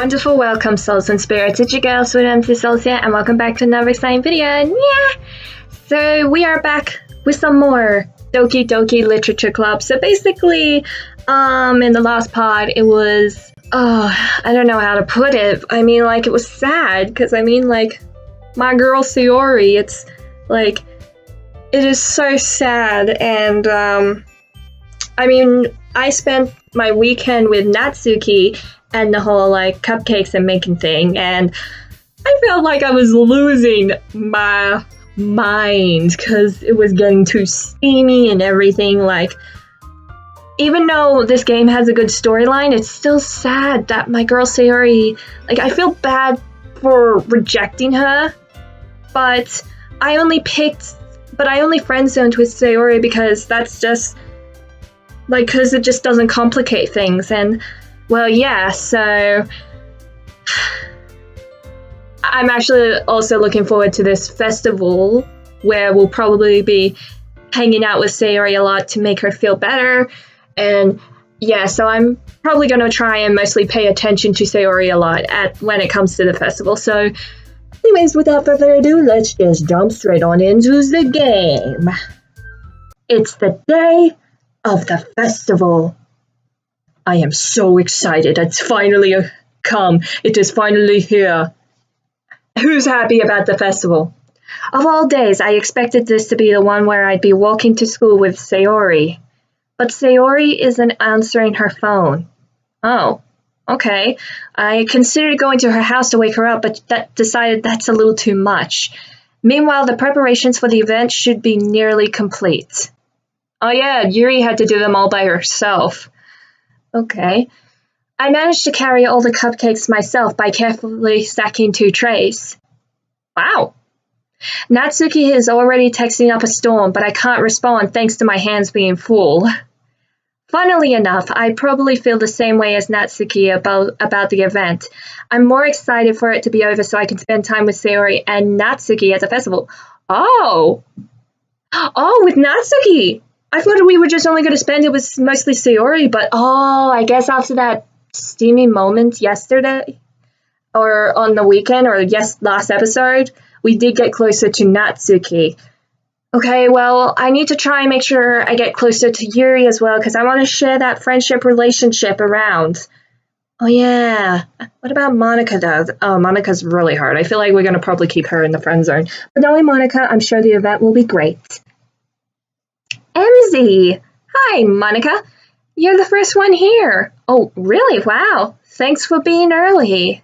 Wonderful welcome, souls and spirits. It's your girl, Sweet Emmzy Souls here, and welcome back to another exciting video. Yeah! So we are back with some more DOKI Literature Club. So basically, in the last part, it was, I don't know how to put it. I mean, like, it was sad, because I mean, like, my girl Yuri, it's, like, it is so sad, and, I mean, I spent my weekend with Natsuki, and the whole, like, cupcakes and making thing, and I felt like I was losing my mind, because it was getting too steamy and everything. Like, even though this game has a good storyline, it's still sad that my girl Sayori, like, I feel bad for rejecting her, but I only friend-zoned with Sayori because that's just, like, because it just doesn't complicate things, and well, yeah, so I'm actually also looking forward to this festival where we'll probably be hanging out with Sayori a lot to make her feel better. And yeah, so I'm probably going to try and mostly pay attention to Sayori a lot when it comes to the festival. So anyways, without further ado, let's just jump straight on into the game. It's the day of the festival. I am so excited. It's finally come. It is finally here. Who's happy about the festival? Of all days, I expected this to be the one where I'd be walking to school with Sayori. But Sayori isn't answering her phone. Oh, okay. I considered going to her house to wake her up, but decided that's a little too much. Meanwhile, the preparations for the event should be nearly complete. Oh yeah, Yuri had to do them all by herself. Okay. I managed to carry all the cupcakes myself by carefully stacking 2 trays. Wow. Natsuki is already texting up a storm, but I can't respond thanks to my hands being full. Funnily enough, I probably feel the same way as Natsuki about the event. I'm more excited for it to be over so I can spend time with Sayori and Natsuki at the festival. Oh, with Natsuki! I thought we were just only going to spend it with mostly Sayori, but I guess after that steamy moment yesterday, or on the weekend, or last episode, we did get closer to Natsuki. Okay, well, I need to try and make sure I get closer to Yuri as well, because I want to share that friendship relationship around. Oh yeah, what about Monika though? Oh, Monika's really hard. I feel like we're going to probably keep her in the friend zone. But knowing Monika, I'm sure the event will be great. Emmzy! Hi, Monika. You're the first one here. Oh, really? Wow. Thanks for being early.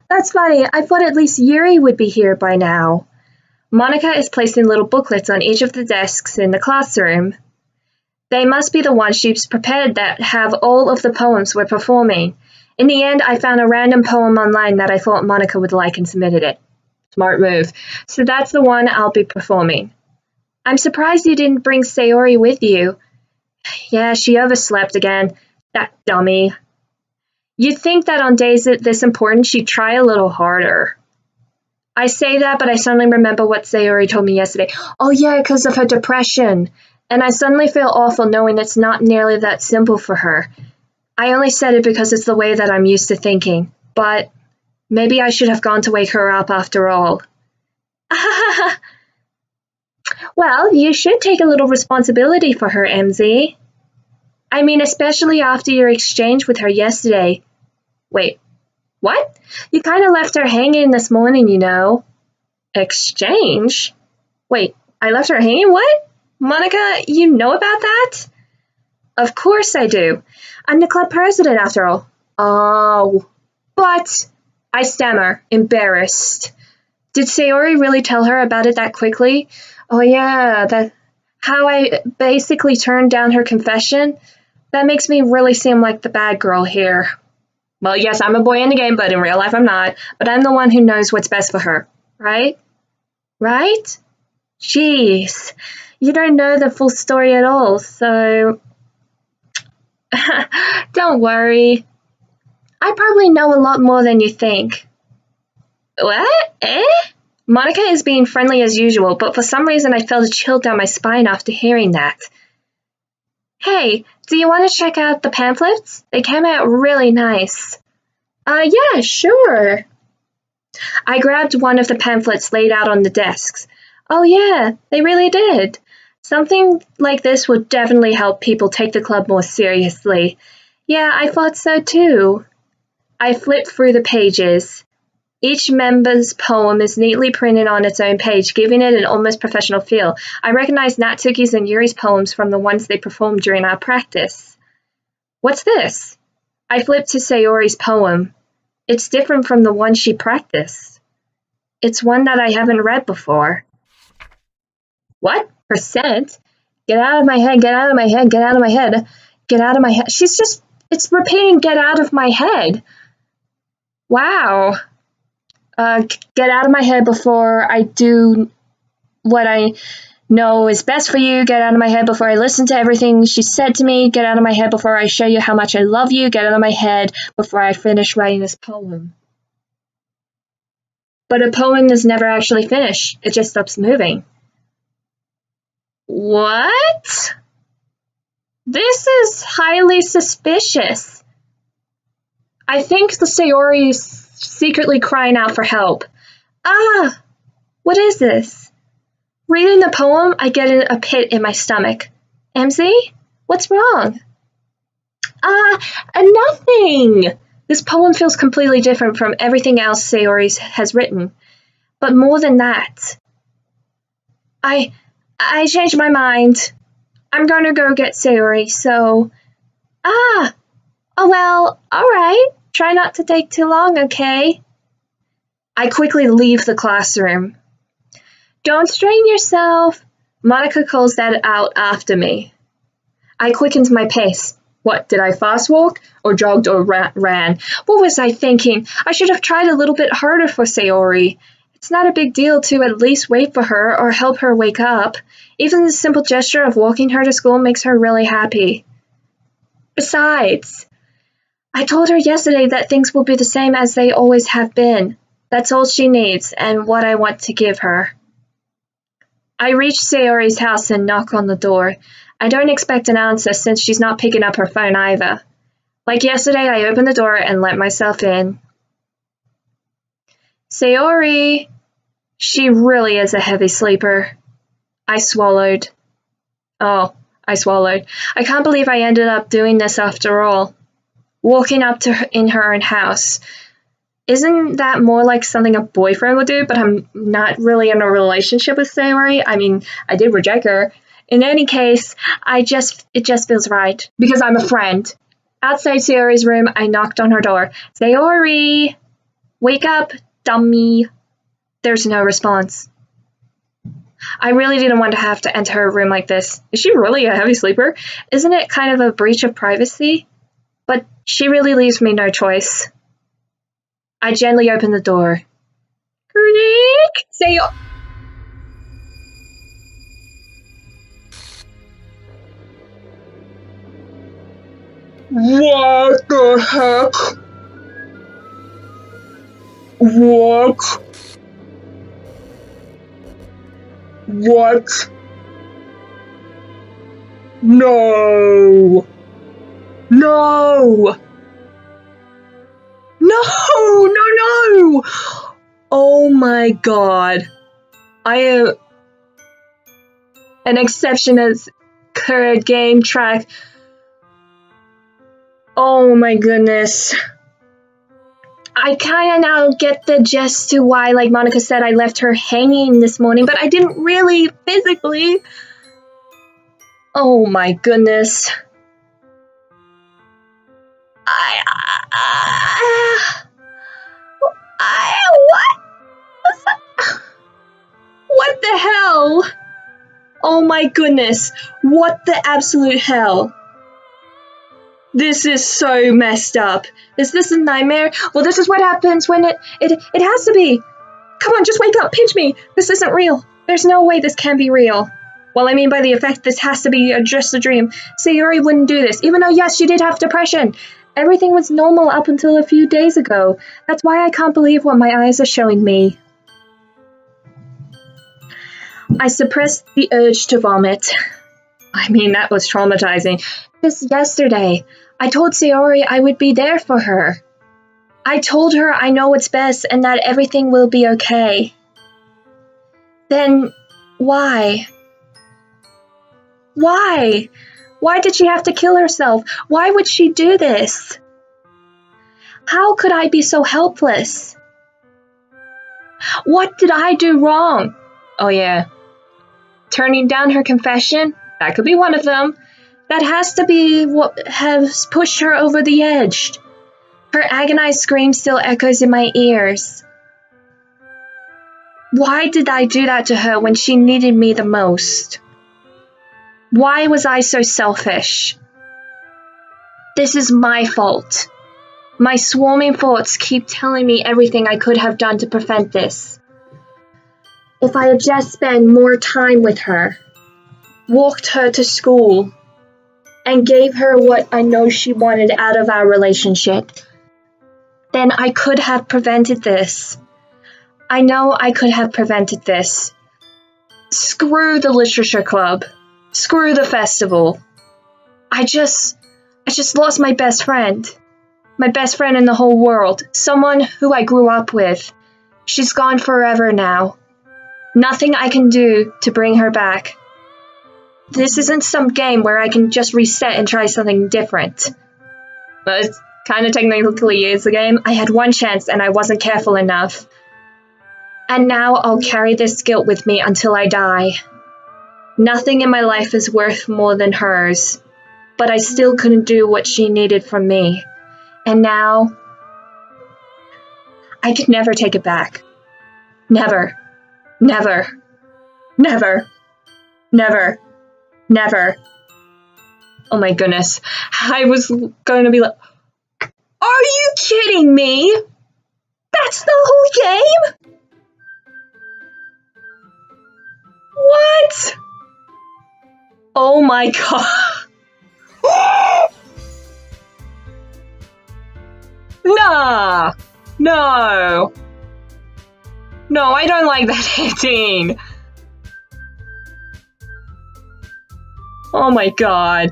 That's funny. I thought at least Yuri would be here by now. Monika is placing little booklets on each of the desks in the classroom. They must be the ones she's prepared that have all of the poems we're performing. In the end, I found a random poem online that I thought Monika would like and submitted it. Smart move. So that's the one I'll be performing. I'm surprised you didn't bring Sayori with you. Yeah, she overslept again. That dummy. You'd think that on days this important, she'd try a little harder. I say that, but I suddenly remember what Sayori told me yesterday. Oh yeah, because of her depression. And I suddenly feel awful knowing it's not nearly that simple for her. I only said it because it's the way that I'm used to thinking. But maybe I should have gone to wake her up after all. Well, you should take a little responsibility for her, Emmzy. I mean, especially after your exchange with her yesterday. Wait, what? You kind of left her hanging this morning, you know. Exchange? Wait, I left her hanging? What? Monika, you know about that? Of course I do. I'm the club president, after all. Oh, but... I stammer, embarrassed. Did Sayori really tell her about it that quickly? Oh yeah, how I basically turned down her confession? That makes me really seem like the bad girl here. Well, yes, I'm a boy in the game, but in real life I'm not. But I'm the one who knows what's best for her, right? Right? Jeez, you don't know the full story at all, so... Don't worry. I probably know a lot more than you think. What? Monika is being friendly as usual, but for some reason I felt a chill down my spine after hearing that. Hey, do you want to check out the pamphlets? They came out really nice. Yeah, sure. I grabbed one of the pamphlets laid out on the desks. Oh, yeah, they really did. Something like this would definitely help people take the club more seriously. Yeah, I thought so too. I flipped through the pages. Each member's poem is neatly printed on its own page, giving it an almost professional feel. I recognized Natsuki's and Yuri's poems from the ones they performed during our practice. What's this? I flipped to Sayori's poem. It's different from the one she practiced. It's one that I haven't read before. What? Percent? Get out of my head, get out of my head, get out of my head, get out of my head. It's repeating get out of my head. Wow. Get out of my head before I do what I know is best for you. Get out of my head before I listen to everything she said to me. Get out of my head before I show you how much I love you. Get out of my head before I finish writing this poem. But a poem is never actually finished. It just stops moving. What? This is highly suspicious. I think the Sayori's secretly crying out for help. Ah, what is this? Reading the poem, I get a pit in my stomach. Emmzy, what's wrong? Nothing! This poem feels completely different from everything else Sayori has written. But more than that, I changed my mind. I'm gonna go get Sayori, so... Oh well, alright. Try not to take too long, okay? I quickly leave the classroom. Don't strain yourself. Monica calls that out after me. I quickened my pace. What, did I fast walk? Or jogged or ran? What was I thinking? I should have tried a little bit harder for Sayori. It's not a big deal to at least wait for her or help her wake up. Even the simple gesture of walking her to school makes her really happy. Besides, I told her yesterday that things will be the same as they always have been. That's all she needs and what I want to give her. I reach Sayori's house and knock on the door. I don't expect an answer since she's not picking up her phone either. Like yesterday, I open the door and let myself in. Sayori! She really is a heavy sleeper. I swallowed. I swallowed. I can't believe I ended up doing this after all. Walking up to her in her own house. Isn't that more like something a boyfriend would do? But I'm not really in a relationship with Sayori. I mean, I did reject her. In any case, it just feels right. Because I'm a friend. Outside Sayori's room, I knocked on her door. Sayori! Wake up, dummy. There's no response. I really didn't want to have to enter her room like this. Is she really a heavy sleeper? Isn't it kind of a breach of privacy? But she really leaves me no choice. I gently open the door. Creak! Sayori! What the heck? What? What? No! No! No! Oh my god. I am an exception as current game track. Oh my goodness. I kind of now get the gist to why, like Monica said, I left her hanging this morning, but I didn't really physically. Oh my goodness. What the hell? Oh my goodness. What the absolute hell? This is so messed up. Is this a nightmare? Well, this is what happens when it has to be. Come on, just wake up, pinch me. This isn't real. There's no way this can be real. Well, I mean by the effect, this has to be just a dream. Sayori wouldn't do this, even though, yes, she did have depression. Everything was normal up until a few days ago. That's why I can't believe what my eyes are showing me. I suppressed the urge to vomit. I mean, that was traumatizing. Just yesterday, I told Sayori I would be there for her. I told her I know what's best and that everything will be okay. Then why? Why? Why did she have to kill herself? Why would she do this? How could I be so helpless? What did I do wrong? Oh yeah. Turning down her confession? That could be one of them. That has to be what has pushed her over the edge. Her agonized scream still echoes in my ears. Why did I do that to her when she needed me the most? Why was I so selfish? This is my fault. My swarming thoughts keep telling me everything I could have done to prevent this. If I had just spent more time with her, walked her to school, and gave her what I know she wanted out of our relationship, then I could have prevented this. I know I could have prevented this. Screw the literature club. Screw the festival. I just lost my best friend. My best friend in the whole world. Someone who I grew up with. She's gone forever now. Nothing I can do to bring her back. This isn't some game where I can just reset and try something different. But it kind of technically is a game. I had one chance and I wasn't careful enough. And now I'll carry this guilt with me until I die. Nothing in my life is worth more than hers. But I still couldn't do what she needed from me. And now, I could never take it back. Never. Never. Never. Never. Never. Oh my goodness. I was going to be like, are you kidding me? That's the whole game? What? Oh my god. Nah. No. No, I don't like that ending. Oh my god.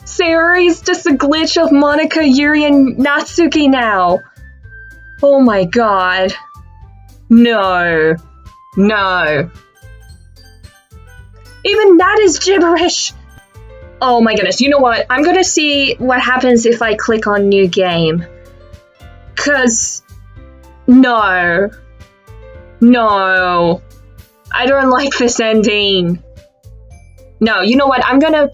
Sayori's just a glitch of Monica, Yuri, and Natsuki now. Oh my god. No. No. Even that is gibberish. Oh my goodness. You know what? I'm gonna see what happens if I click on new game. 'Cause no. No. I don't like this ending. No, you know what? I'm gonna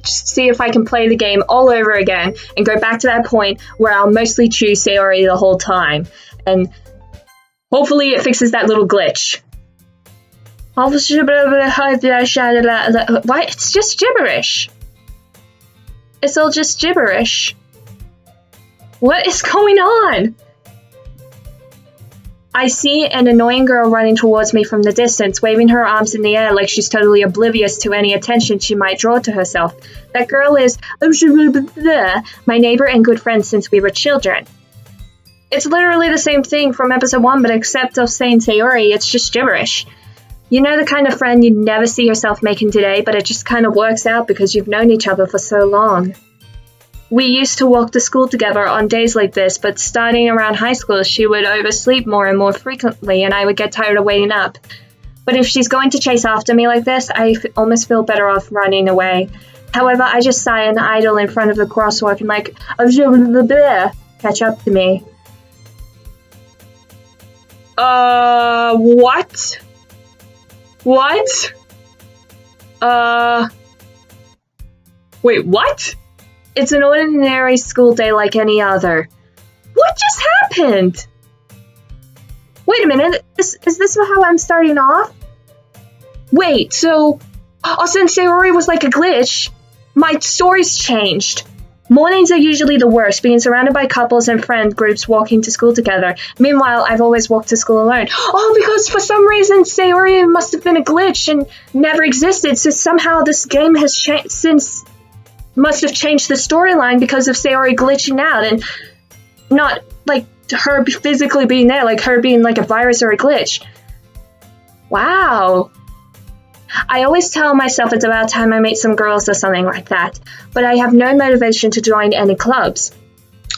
see if I can play the game all over again and go back to that point where I'll mostly choose Sayori the whole time. And hopefully it fixes that little glitch. What? It's just gibberish. It's all just gibberish. What is going on? I see an annoying girl running towards me from the distance, waving her arms in the air like she's totally oblivious to any attention she might draw to herself. That girl is my neighbor and good friend since we were children. It's literally the same thing from episode 1, but except of saying Sayori, it's just gibberish. You know the kind of friend you'd never see yourself making today, but it just kind of works out because you've known each other for so long. We used to walk to school together on days like this, but starting around high school, she would oversleep more and more frequently, and I would get tired of waiting up. But if she's going to chase after me like this, I almost feel better off running away. However, I just sigh and idle in front of the crosswalk and catch up to me. What? What? Wait, what? It's an ordinary school day like any other. What just happened? Wait a minute, is this how I'm starting off? Wait, so since Sayori was like a glitch, my story's changed. Mornings are usually the worst, being surrounded by couples and friend groups walking to school together. Meanwhile, I've always walked to school alone. Oh, because for some reason Sayori must have been a glitch and never existed, so somehow this game has must have changed the storyline because of Sayori glitching out and not like her physically being there, like her being like a virus or a glitch. Wow. I always tell myself it's about time I meet some girls or something like that, but I have no motivation to join any clubs.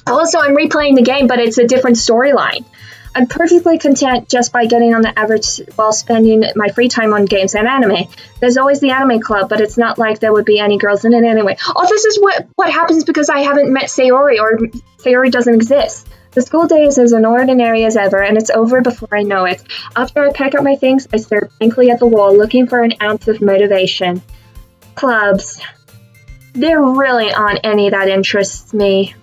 Also, I'm replaying the game, but it's a different storyline. I'm perfectly content just by getting on the average while spending my free time on games and anime. There's always the anime club, but it's not like there would be any girls in it anyway. Oh, this is what happens because I haven't met Sayori, or Sayori doesn't exist. The school day is as ordinary as ever, and it's over before I know it. After I pack up my things, I stare blankly at the wall, looking for an ounce of motivation. Clubs. There really aren't any that interests me.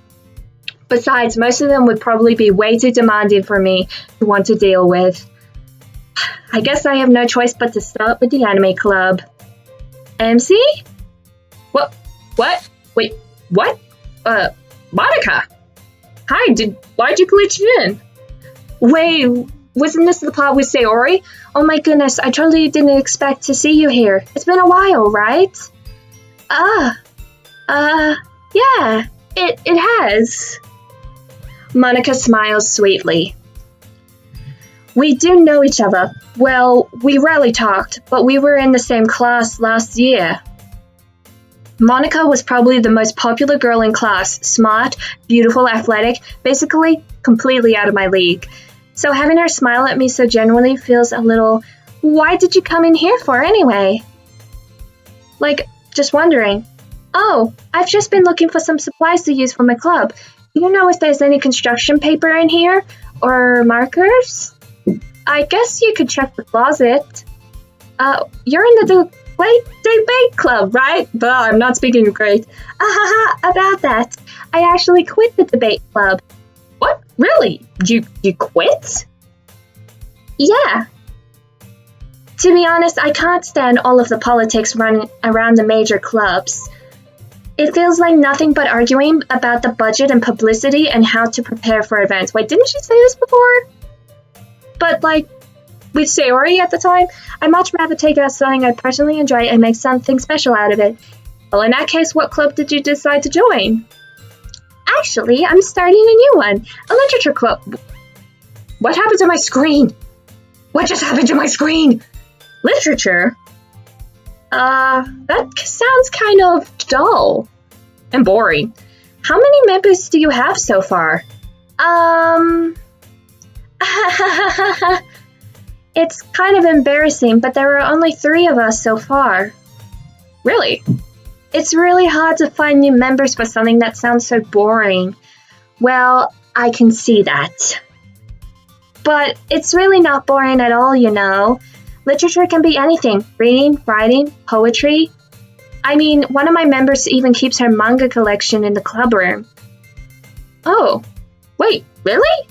Besides, most of them would probably be way too demanding for me to want to deal with. I guess I have no choice but to start with the anime club. Emmzy? What? Wait, what? Monica! Hi, why'd you glitch in? Wait, wasn't this the part with Sayori? Oh my goodness, I totally didn't expect to see you here. It's been a while, right? Yeah, it has. Monica smiles sweetly. We do know each other. Well, we rarely talked, but we were in the same class last year. Monica was probably the most popular girl in class, smart, beautiful, athletic, basically completely out of my league. So having her smile at me so genuinely feels a little, why did you come in here for anyway? Like, just wondering. Oh, I've just been looking for some supplies to use for my club. Do you know if there's any construction paper in here? Or markers? I guess you could check the closet. You're in the debate club, right? But I'm not speaking great. About that. I actually quit the debate club. What? Really? You quit? Yeah. To be honest, I can't stand all of the politics running around the major clubs. It feels like nothing but arguing about the budget and publicity and how to prepare for events. Wait, didn't she say this before? But like, with Sayori at the time, I'd much rather take out something I personally enjoy and make something special out of it. Well, in that case, what club did you decide to join? Actually, I'm starting a new one, a literature club. What happened to my screen? What just happened to my screen? Literature? That sounds kind of dull and boring. How many members do you have so far? It's kind of embarrassing, but there are only 3 of us so far. Really? It's really hard to find new members for something that sounds so boring. Well, I can see that. But it's really not boring at all, you know. Literature can be anything. Reading, writing, poetry. I mean, one of my members even keeps her manga collection in the club room. Oh, wait, really?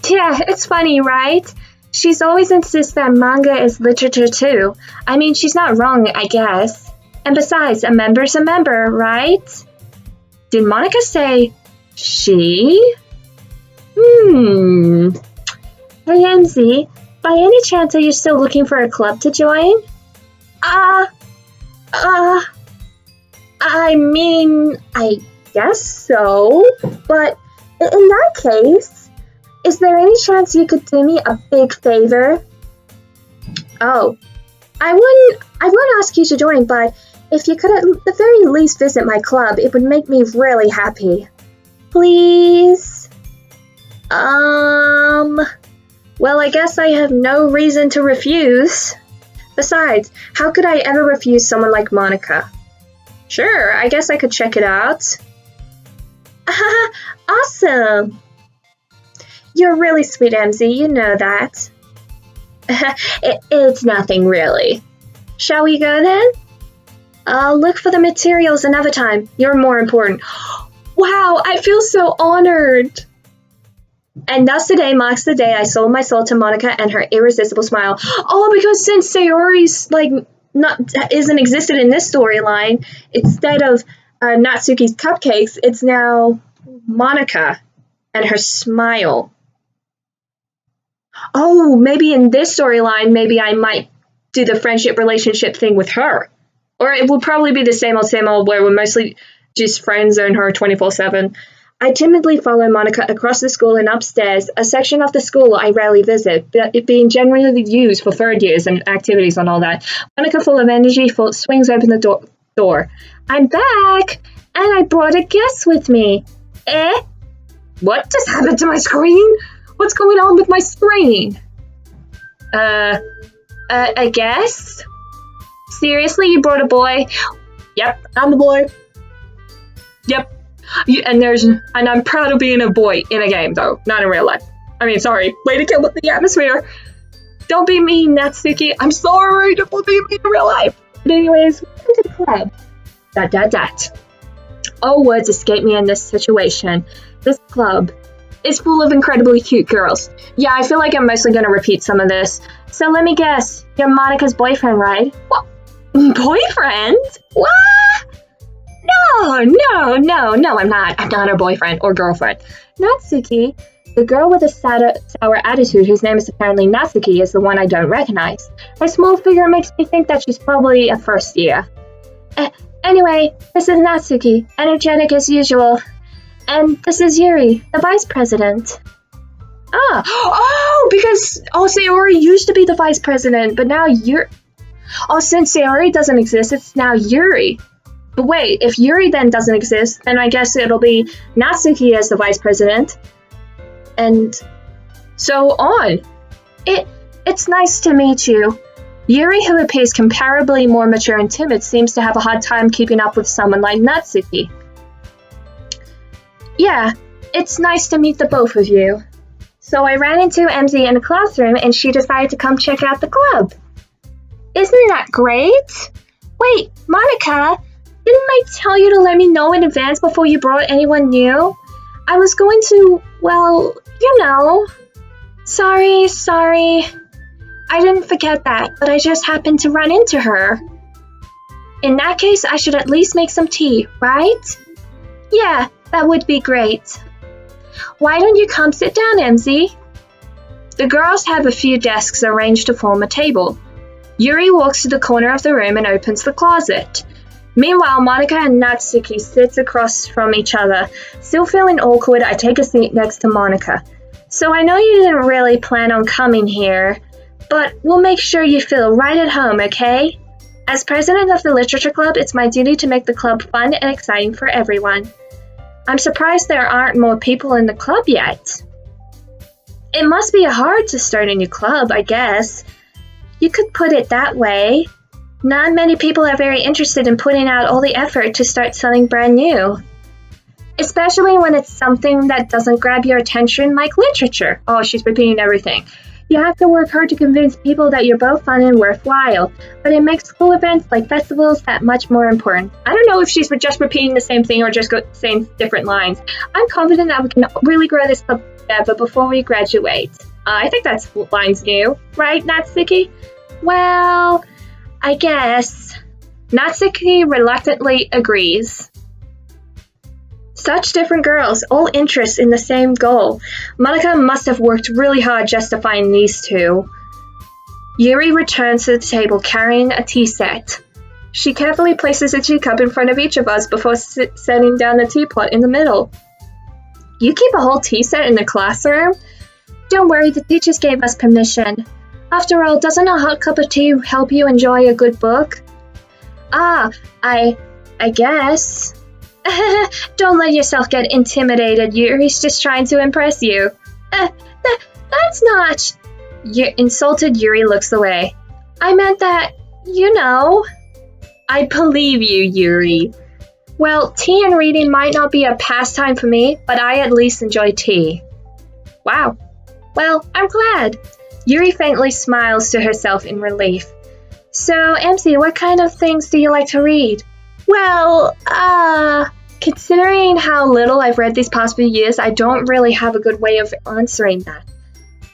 Yeah, it's funny, right? She's always insists that manga is literature too. I mean, she's not wrong, I guess. And besides, a member's a member, right? Did Monica say she? Hey, Emmzy, by any chance are you still looking for a club to join? I mean, I guess so, but in that case, is there any chance you could do me a big favor? Oh, I wouldn't ask you to join, but if you could at the very least visit my club, it would make me really happy. Please? Well, I guess I have no reason to refuse. Besides, how could I ever refuse someone like Monica? Sure, I guess I could check it out. Awesome! You're really sweet, Emmzy, you know that. It's nothing, really. Shall we go then? I'll look for the materials another time. You're more important. Wow, I feel so honored! And thus today marks the day I sold my soul to Monica and her irresistible smile. Oh, because since Sayori's, isn't existed in this storyline, instead of Natsuki's cupcakes, it's now Monica and her smile. Oh, maybe in this storyline, maybe I might do the friendship relationship thing with her. Or it will probably be the same old where we're mostly just friends and her 24/7. I timidly follow Monica across the school and upstairs, a section of the school I rarely visit, but it being generally used for third years and activities and all that. Monica, full of energy, swings open the door. I'm back, and I brought a guest with me. Eh? What just happened to my screen? What's going on with my screen? I guess? Seriously, you brought a boy? Yep, I'm the boy. Yep. And I'm proud of being a boy in a game, though, not in real life. I mean, sorry, way to kill with the atmosphere. Don't be mean, Natsuki. I'm sorry, don't be mean in real life. But anyways, welcome to the club. ... All words escape me in this situation. This club is full of incredibly cute girls. Yeah, I feel like I'm mostly going to repeat some of this. So let me guess, you're Monika's boyfriend, right? What? Boyfriend? What? No, I'm not. I'm not her boyfriend or girlfriend. Natsuki, the girl with a sour attitude whose name is apparently Natsuki, is the one I don't recognize. Her small figure makes me think that she's probably a first year. Anyway, this is Natsuki, energetic as usual. And this is Yuri, the vice president. Because Sayori used to be the vice president, but now since Sayori doesn't exist, it's now Yuri. But wait, if Yuri then doesn't exist, then I guess it'll be Natsuki as the vice president. And so on. It's nice to meet you. Yuri, who appears comparably more mature and timid, seems to have a hard time keeping up with someone like Natsuki. Yeah, it's nice to meet the both of you. So I ran into Emmzy in the classroom and she decided to come check out the club. Isn't that great? Wait, Monika, didn't I tell you to let me know in advance before you brought anyone new? I was going to, well, you know. Sorry. I didn't forget that, but I just happened to run into her. In that case, I should at least make some tea, right? Yeah, that would be great. Why don't you come sit down, Emmzy? The girls have a few desks arranged to form a table. Yuri walks to the corner of the room and opens the closet. Meanwhile, Monika and Natsuki sit across from each other. Still feeling awkward, I take a seat next to Monika. So I know you didn't really plan on coming here, but we'll make sure you feel right at home, okay? As president of the Literature Club, it's my duty to make the club fun and exciting for everyone. I'm surprised there aren't more people in the club yet. It must be hard to start a new club, I guess. You could put it that way. Not many people are very interested in putting out all the effort to start something brand new. Especially when it's something that doesn't grab your attention like literature. Oh, she's repeating everything. You have to work hard to convince people that you're both fun and worthwhile, but it makes school events like festivals that much more important. I don't know if she's just repeating the same thing or just saying different lines. I'm confident that we can really grow this club together before we graduate. I think that's line's new, right, Natsuki? Well, I guess. Natsuki reluctantly agrees. Such different girls, all interests in the same goal. Monika must have worked really hard just to find these two. Yuri returns to the table carrying a tea set. She carefully places a teacup in front of each of us before setting down the teapot in the middle. You keep a whole tea set in the classroom? Don't worry, the teachers gave us permission. After all, doesn't a hot cup of tea help you enjoy a good book? I guess. Don't let yourself get intimidated. Yuri's just trying to impress you. That's not... Insulted Yuri looks away. I meant that, you know. I believe you, Yuri. Well, tea and reading might not be a pastime for me, but I at least enjoy tea. Wow. Well, I'm glad. Yuri faintly smiles to herself in relief. So, Emmzy, what kind of things do you like to read? Well, considering how little I've read these past few years, I don't really have a good way of answering that.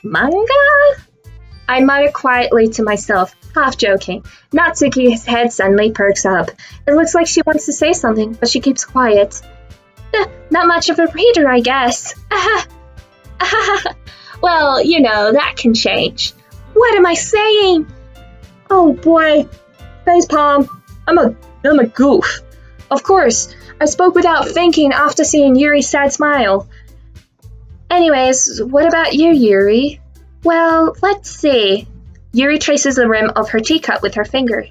Manga? I mutter quietly to myself, half joking. Natsuki's head suddenly perks up. It looks like she wants to say something, but she keeps quiet. Not much of a reader, I guess. Well, you know, that can change. What am I saying? Oh boy. Facepalm. I'm a goof. Of course, I spoke without thinking after seeing Yuri's sad smile. Anyways, what about you, Yuri? Well, let's see. Yuri traces the rim of her teacup with her finger.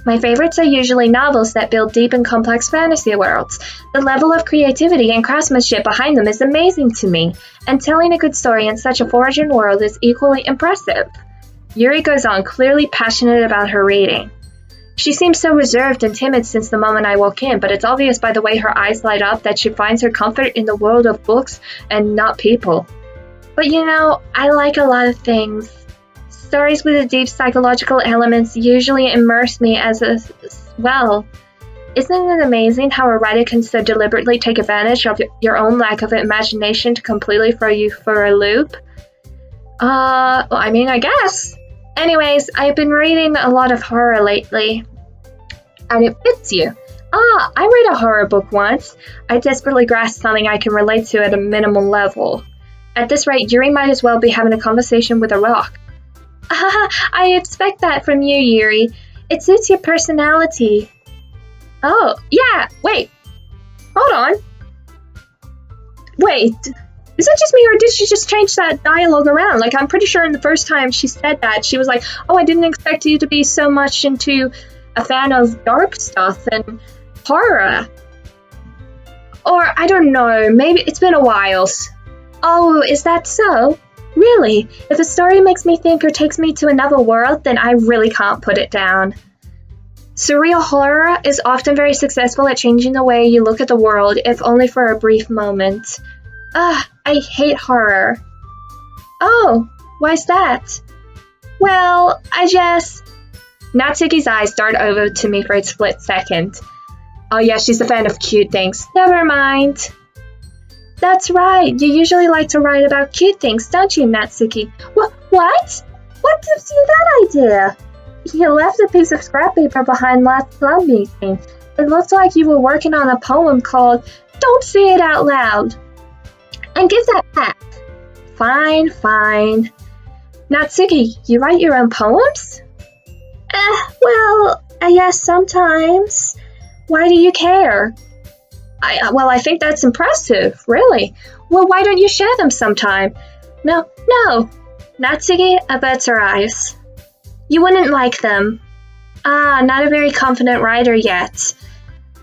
My favorites are usually novels that build deep and complex fantasy worlds. The level of creativity and craftsmanship behind them is amazing to me, and telling a good story in such a foreign world is equally impressive. Yuri goes on, clearly passionate about her reading. She seems so reserved and timid since the moment I walk in, but it's obvious by the way her eyes light up that she finds her comfort in the world of books and not people. But you know, I like a lot of things. Stories with a deep psychological elements usually immerse me as well. Isn't it amazing how a writer can so deliberately take advantage of your own lack of imagination to completely throw you for a loop? I guess. Anyways, I've been reading a lot of horror lately. And it fits you. I read a horror book once. I desperately grasped something I can relate to at a minimal level. At this rate, Yuri might as well be having a conversation with a rock. I expect that from you, Yuri. It suits your personality. Oh, yeah, wait. Hold on. Wait, is that just me or did she just change that dialogue around? Like, I'm pretty sure in the first time she said that, she was like, oh, I didn't expect you to be so much into a fan of dark stuff and horror. Or, I don't know, maybe it's been a while. Oh, is that so? Really? If a story makes me think or takes me to another world, then I really can't put it down. Surreal horror is often very successful at changing the way you look at the world, if only for a brief moment. I hate horror. Oh, why's that? Well, Natsuki's eyes dart over to me for a split second. Oh yeah, she's a fan of cute things. Never mind. That's right, you usually like to write about cute things, don't you, Natsuki? What? What gives you that idea? You left a piece of scrap paper behind last club meeting. It looked like you were working on a poem called Don't Say It Out Loud. And give that back. Fine. Natsuki, you write your own poems? Yes, sometimes. Why do you care? I think that's impressive, really. Well, why don't you share them sometime? No. Natsuki averts her eyes. You wouldn't like them. Not a very confident writer yet.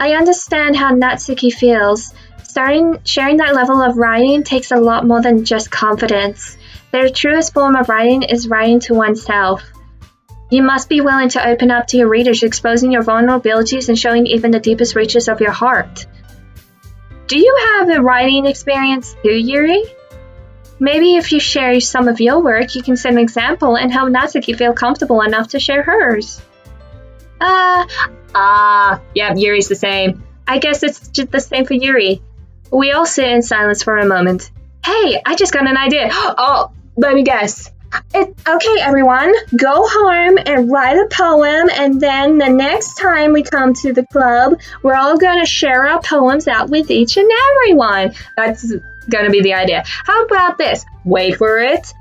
I understand how Natsuki feels. Sharing that level of writing takes a lot more than just confidence. The truest form of writing is writing to oneself. You must be willing to open up to your readers, exposing your vulnerabilities and showing even the deepest reaches of your heart. Do you have a writing experience too, Yuri? Maybe if you share some of your work, you can set an example and help Natsuki feel comfortable enough to share hers. Yeah, Yuri's the same. I guess it's just the same for Yuri. We all sit in silence for a moment. Hey, I just got an idea. Oh, let me guess. Okay, everyone, go home and write a poem, and then the next time we come to the club, we're all going to share our poems out with each and everyone. That's going to be the idea. How about this? Wait for it. ...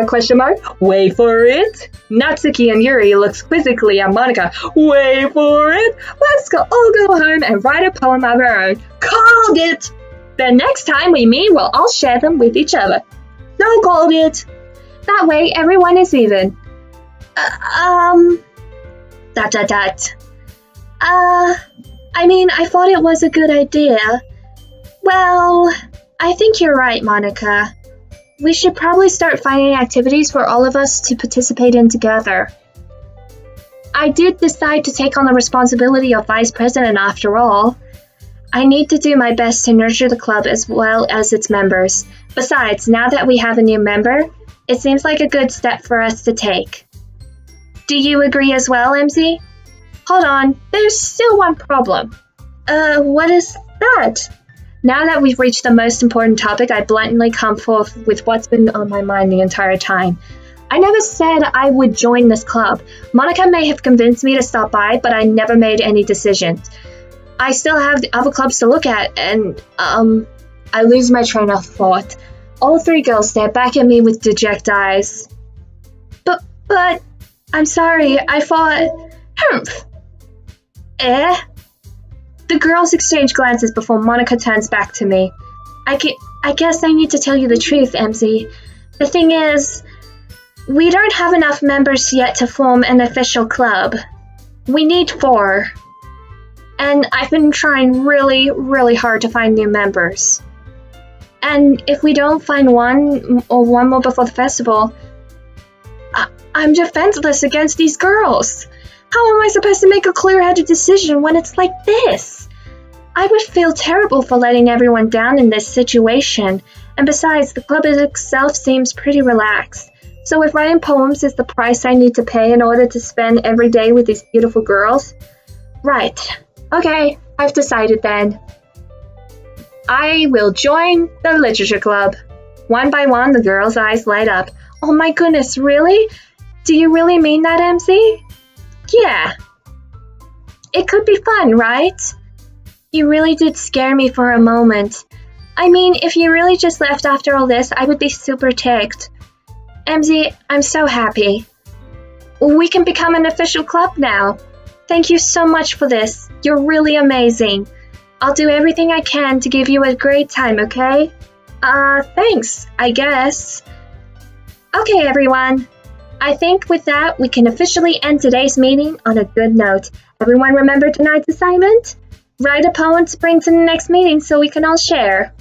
question mark. Wait for it. Natsuki and Yuri looks quizzically at Monika. Wait for it. Let's all go home and write a poem of our own. Called it. The next time we meet, we'll all share them with each other. So called it. That way, everyone is even. I thought it was a good idea. Well, I think you're right, Monika. We should probably start finding activities for all of us to participate in together. I did decide to take on the responsibility of vice president after all. I need to do my best to nurture the club as well as its members. Besides, now that we have a new member, it seems like a good step for us to take. Do you agree as well, Emmzy? Hold on, there's still one problem. What is that? Now that we've reached the most important topic, I bluntly come forth with what's been on my mind the entire time. I never said I would join this club. Monika may have convinced me to stop by, but I never made any decisions. I still have the other clubs to look at, and, I lose my train of thought. All three girls stare back at me with dejected eyes. But, I'm sorry, I thought... Humph. The girls exchange glances before Monika turns back to me. I guess I need to tell you the truth, Emmzy. The thing is, we don't have enough members yet to form an official club. We need 4. And I've been trying really, really hard to find new members. And if we don't find one more before the festival, I'm defenseless against these girls. How am I supposed to make a clear-headed decision when it's like this? I would feel terrible for letting everyone down in this situation. And besides, the club itself seems pretty relaxed. So if writing poems is the price I need to pay in order to spend every day with these beautiful girls? Right. Okay, I've decided then. I will join the literature club. One by one, the girls' eyes light up. Oh my goodness, really? Do you really mean that, Emmzy? Yeah. It could be fun, right? You really did scare me for a moment. I mean, if you really just left after all this, I would be super ticked. Emmzy, I'm so happy. We can become an official club now. Thank you so much for this. You're really amazing. I'll do everything I can to give you a great time, okay? Thanks, I guess. Okay, everyone. I think with that, we can officially end today's meeting on a good note. Everyone remember tonight's assignment? Write a poem to bring to the next meeting so we can all share.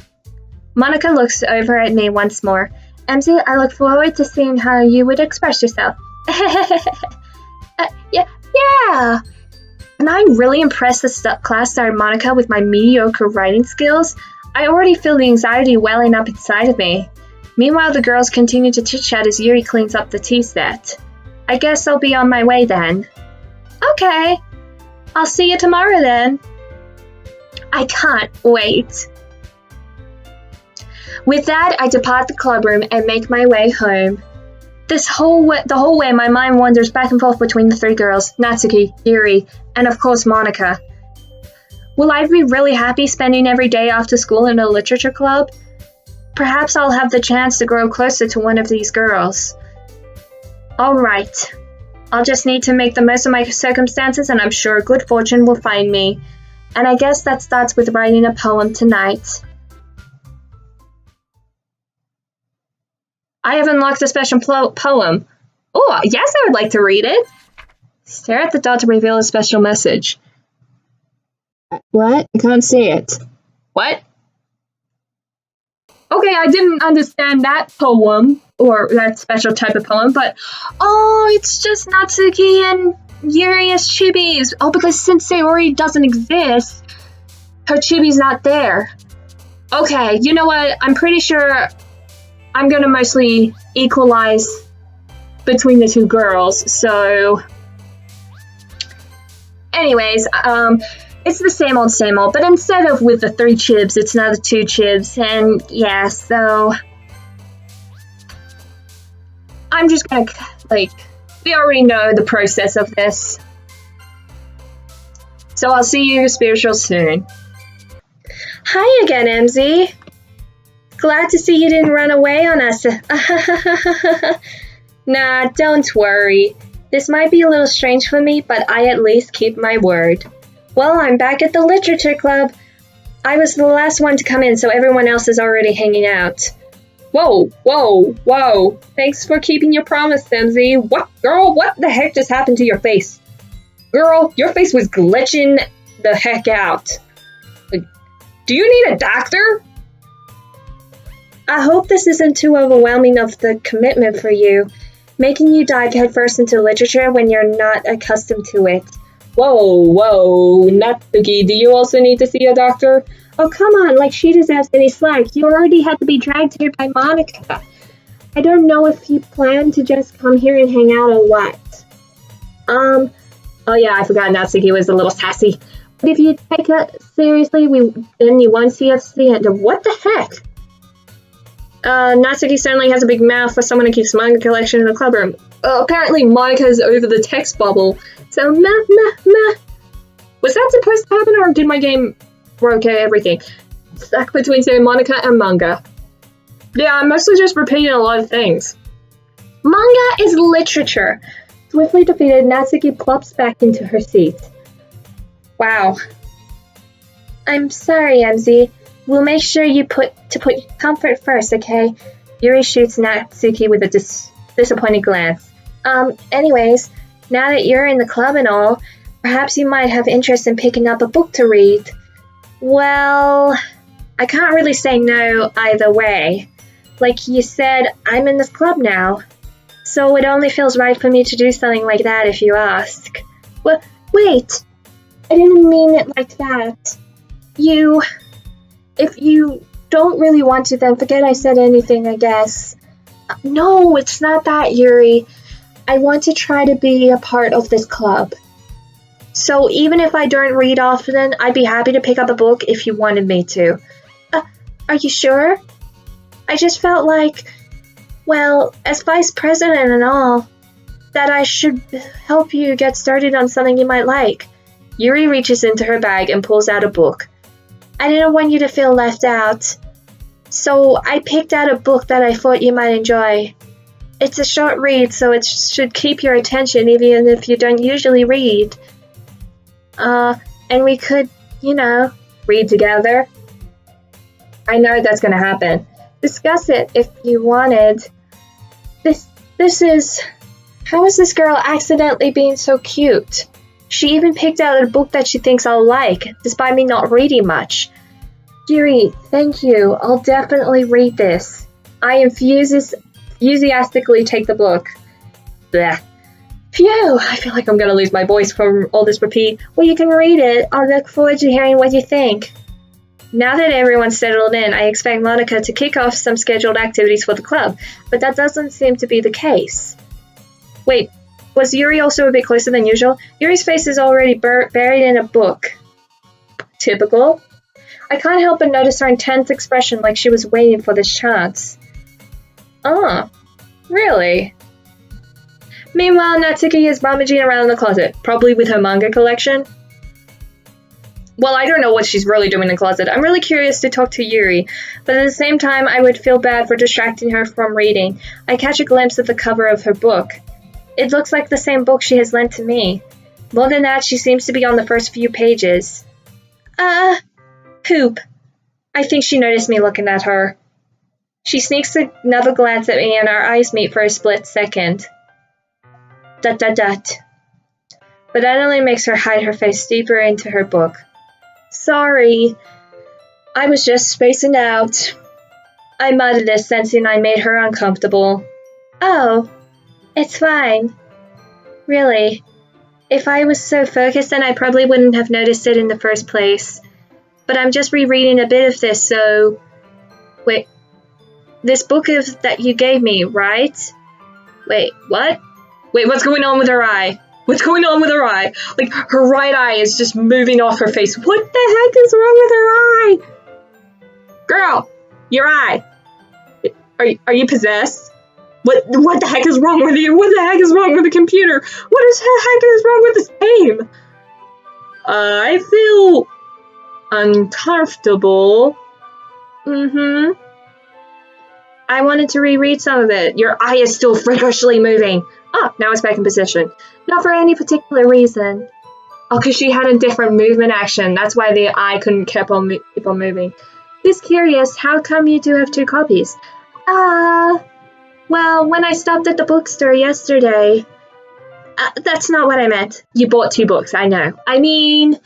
Monica looks over at me once more. Emmzy, I look forward to seeing how you would express yourself. Yeah. Am I really impressed this class started Monica with my mediocre writing skills? I already feel the anxiety welling up inside of me. Meanwhile, the girls continue to chit-chat as Yuri cleans up the tea set. I guess I'll be on my way then. Okay. I'll see you tomorrow then. I can't wait. With that, I depart the clubroom and make my way home. The whole way, my mind wanders back and forth between the 3 girls, Natsuki, Yuri, and of course Monica. Will I be really happy spending every day after school in a literature club? Perhaps I'll have the chance to grow closer to one of these girls. Alright. I'll just need to make the most of my circumstances and I'm sure good fortune will find me. And I guess that starts with writing a poem tonight. I have unlocked a special poem. Oh, yes, I would like to read it. Stare at the dot to reveal a special message. What? I can't see it. What? Okay, I didn't understand that poem, or that special type of poem, but oh, it's just Natsuki and Yuri as chibis. Oh, because since Sayori doesn't exist, her chibi's not there. Okay, you know what? I'm pretty sure I'm gonna mostly equalize between the 2 girls, so anyways, it's the same old, but instead of with the 3 chibs, it's now the 2 chibs, and yeah, so I'm just gonna, we already know the process of this. So I'll see you spiritual soon. Hi again, Emmzy. Glad to see you didn't run away on us. Nah, don't worry. This might be a little strange for me, but I at least keep my word. Well, I'm back at the literature club. I was the last one to come in, so everyone else is already hanging out. Whoa. Thanks for keeping your promise, Emmzy. What, girl? What the heck just happened to your face? Girl, your face was glitching the heck out. Do you need a doctor? I hope this isn't too overwhelming of the commitment for you, making you dive headfirst into literature when you're not accustomed to it. Whoa, Natsuki, do you also need to see a doctor? Oh, come on, like she deserves any slack. You already had to be dragged here by Monica. I don't know if you plan to just come here and hang out or what. Oh yeah, I forgot Natsuki was a little sassy. But if you take it seriously, then you won't see us the end of what the heck? Natsuki certainly has a big mouth for someone who keeps manga collection in a clubroom. Apparently Monica's over the text bubble. So, meh. Was that supposed to happen, or did my game broke everything? Stuck between, say, Monica and manga. Yeah, I'm mostly just repeating a lot of things. Manga is literature. Swiftly defeated, Natsuki plops back into her seat. Wow. I'm sorry, Emmzy. We'll make sure you put comfort first, okay? Yuri shoots Natsuki with a disappointed glance. Anyways, now that you're in the club and all, Perhaps you might have interest in picking up a book to read. Well, I can't really say no either way. Like you said, I'm in this club now. So it only feels right for me to do something like that if you ask. Well, wait! I didn't mean it like that. If you don't really want to, then forget I said anything, I guess. No, it's not that, Yuri. I want to try to be a part of this club. So even if I don't read often, I'd be happy to pick up a book if you wanted me to. Are you sure? I just felt like, well, as vice president and all, that I should help you get started on something you might like. Yuri reaches into her bag and pulls out a book. I didn't want you to feel left out, so I picked out a book that I thought you might enjoy. It's a short read, so it should keep your attention even if you don't usually read. And we could, read together. I know that's gonna happen. Discuss it if you wanted. How is this girl accidentally being so cute? She even picked out a book that she thinks I'll like, despite me not reading much. Yuri, thank you. I'll definitely read this. I enthusiastically take the book. Blech. Phew, I feel like I'm gonna lose my voice from all this repeat. Well, you can read it. I'll look forward to hearing what you think. Now that everyone's settled in, I expect Monica to kick off some scheduled activities for the club, but that doesn't seem to be the case. Wait, was Yuri also a bit closer than usual? Yuri's face is already buried in a book. Typical. I can't help but notice her intense expression like she was waiting for this chance. Oh, really? Meanwhile, Natsuki is rummaging around in the closet, probably with her manga collection. Well, I don't know what she's really doing in the closet. I'm really curious to talk to Yuri, but at the same time, I would feel bad for distracting her from reading. I catch a glimpse of the cover of her book. It looks like the same book she has lent to me. More than that, she seems to be on the first few pages. Poop. I think she noticed me looking at her. She sneaks another glance at me and our eyes meet for a split second. Dut. But that only makes her hide her face deeper into her book. Sorry. I was just spacing out. I muttered this, sensing I made her uncomfortable. Oh, it's fine. Really. If I was so focused, then I probably wouldn't have noticed it in the first place. But I'm just rereading a bit of this, so... Wait. This book that you gave me, right? Wait, what? Wait, what's going on with her eye? What's going on with her eye? Like, her right eye is just moving off her face. What the heck is wrong with her eye? Girl, your eye. Are you possessed? What the heck is wrong with you? What the heck is wrong with the computer? What the heck is wrong with this game? I feel uncomfortable. I wanted to reread some of it. Your eye is still freakishly moving. Oh, now it's back in position. Not for any particular reason. Oh, because she had a different movement action. That's why the eye couldn't keep on moving. Just curious, how come you do have two copies? Well, when I stopped at the bookstore yesterday... that's not what I meant. You bought two books, I know. I mean,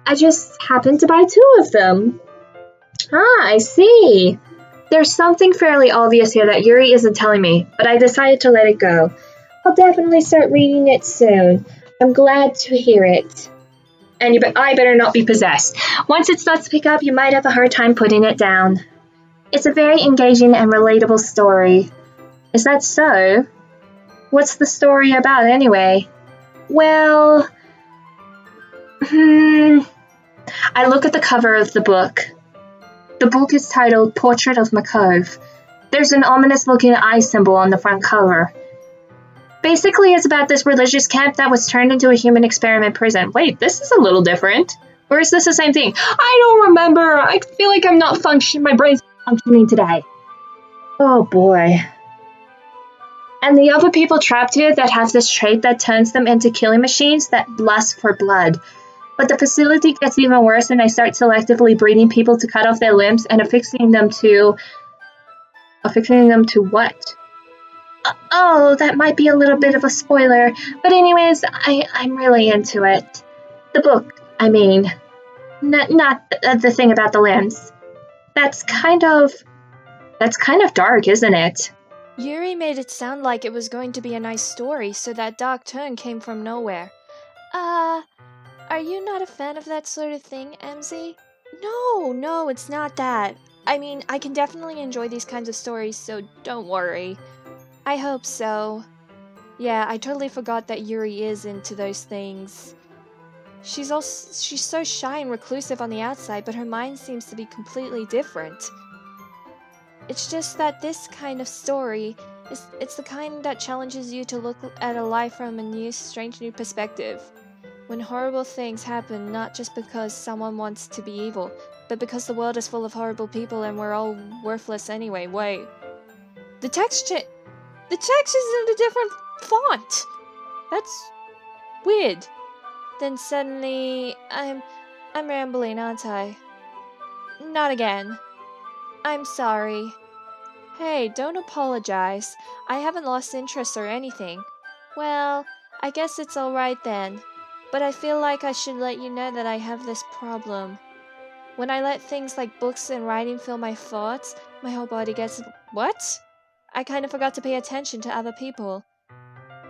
I just happened to buy two of them. I see. There's something fairly obvious here that Yuri isn't telling me, but I decided to let it go. I'll definitely start reading it soon. I'm glad to hear it. And I better not be possessed. Once it starts to pick up, you might have a hard time putting it down. It's a very engaging and relatable story. Is that so? What's the story about anyway? Well... I look at the cover of the book. The book is titled Portrait of Makov. There's an ominous-looking eye symbol on the front cover. Basically, it's about this religious camp that was turned into a human experiment prison. Wait, this is a little different. Or is this the same thing? I don't remember. I feel like I'm not functioning. My brain's functioning today. Oh boy. And the other people trapped here that have this trait that turns them into killing machines that lust for blood. But the facility gets even worse and I start selectively breeding people to cut off their limbs and affixing them to what? Oh, that might be a little bit of a spoiler. But anyways, I'm really into it. The book, I mean. Not the thing about the lambs. That's kind of dark, isn't it? Yuri made it sound like it was going to be a nice story, so that dark turn came from nowhere. Are you not a fan of that sort of thing, Emmzy? No, it's not that. I mean, I can definitely enjoy these kinds of stories, so don't worry. I hope so. Yeah, I totally forgot that Yuri is into those things. She's so shy and reclusive on the outside, but her mind seems to be completely different. It's just that this kind of story it's the kind that challenges you to look at a life from a strange new perspective. When horrible things happen not just because someone wants to be evil, but because the world is full of horrible people and we're all worthless anyway. Wait. The text is in a different font. That's weird. Then suddenly, I'm rambling, aren't I? Not again. I'm sorry. Hey, don't apologize. I haven't lost interest or anything. Well, I guess it's alright then. But I feel like I should let you know that I have this problem. When I let things like books and writing fill my thoughts, my whole body gets... What? I kind of forgot to pay attention to other people.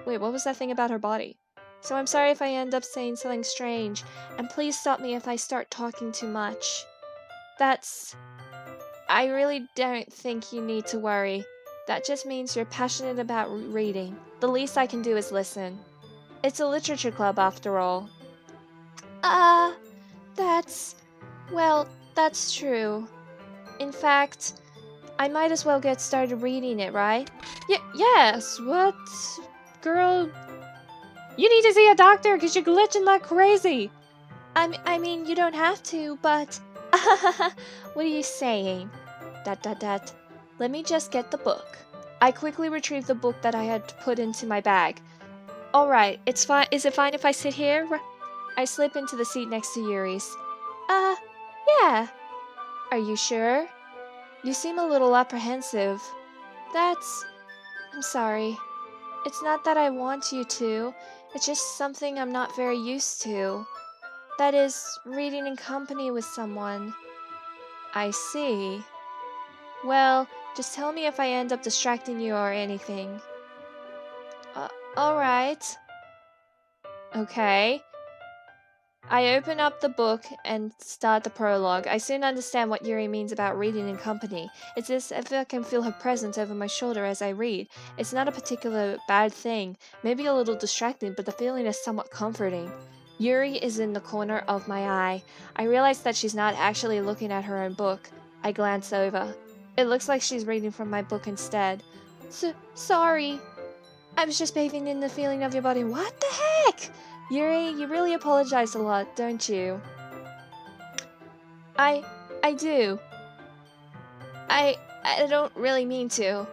Wait, what was that thing about her body? So I'm sorry if I end up saying something strange, and please stop me if I start talking too much. I really don't think you need to worry. That just means you're passionate about reading. The least I can do is listen. It's a literature club after all. That's true. In fact, I might as well get started reading it, right? Yes, what? Girl, you need to see a doctor because you're glitching like crazy. I mean, you don't have to, but... What are you saying? Let me just get the book. I quickly retrieved the book that I had put into my bag. Alright, it's fine. Is it fine if I sit here? I slip into the seat next to Yuri's. Yeah. Are you sure? You seem a little apprehensive. I'm sorry. It's not that I want you to. It's just something I'm not very used to. That is, reading in company with someone. I see. Well, just tell me if I end up distracting you or anything. Alright. Okay. I open up the book and start the prologue. I soon understand what Yuri means about reading in company. It's as if I can feel her presence over my shoulder as I read. It's not a particular bad thing, maybe a little distracting, but the feeling is somewhat comforting. Yuri is in the corner of my eye. I realize that she's not actually looking at her own book. I glance over. It looks like she's reading from my book instead. Sorry. I was just bathing in the feeling of your body. What the heck? Yuri, you really apologize a lot, don't you? I do. I don't really mean to.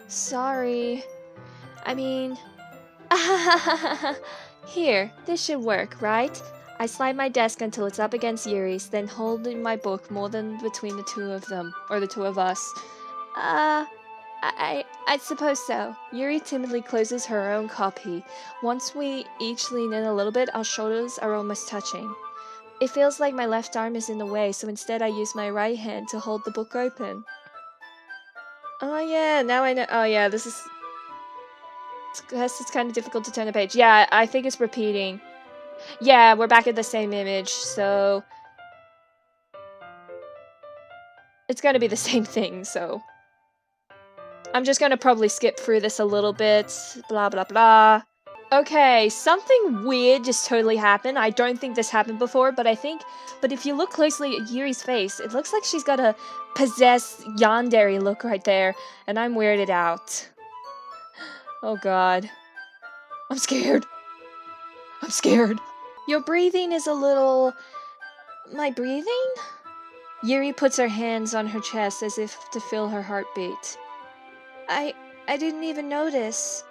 Sorry. I mean... Here, this should work, right? I slide my desk until it's up against Yuri's, then holding my book more than between the two of them, or the two of us. I suppose so. Yuri timidly closes her own copy. Once we each lean in a little bit, our shoulders are almost touching. It feels like my left arm is in the way, so instead I use my right hand to hold the book open. Oh yeah, now I know. Oh yeah, this is... It's kind of difficult to turn the page. Yeah, I think it's repeating. Yeah, we're back at the same image, so... It's gonna be the same thing, so... I'm just gonna probably skip through this a little bit. Blah, blah, blah. Okay, something weird just totally happened. I don't think this happened before, but if you look closely at Yuri's face, it looks like she's got a possessed yandere look right there, and I'm weirded out. Oh god. I'm scared. I'm scared. Your breathing is a little... My breathing? Yuri puts her hands on her chest as if to feel her heartbeat. I didn't even notice.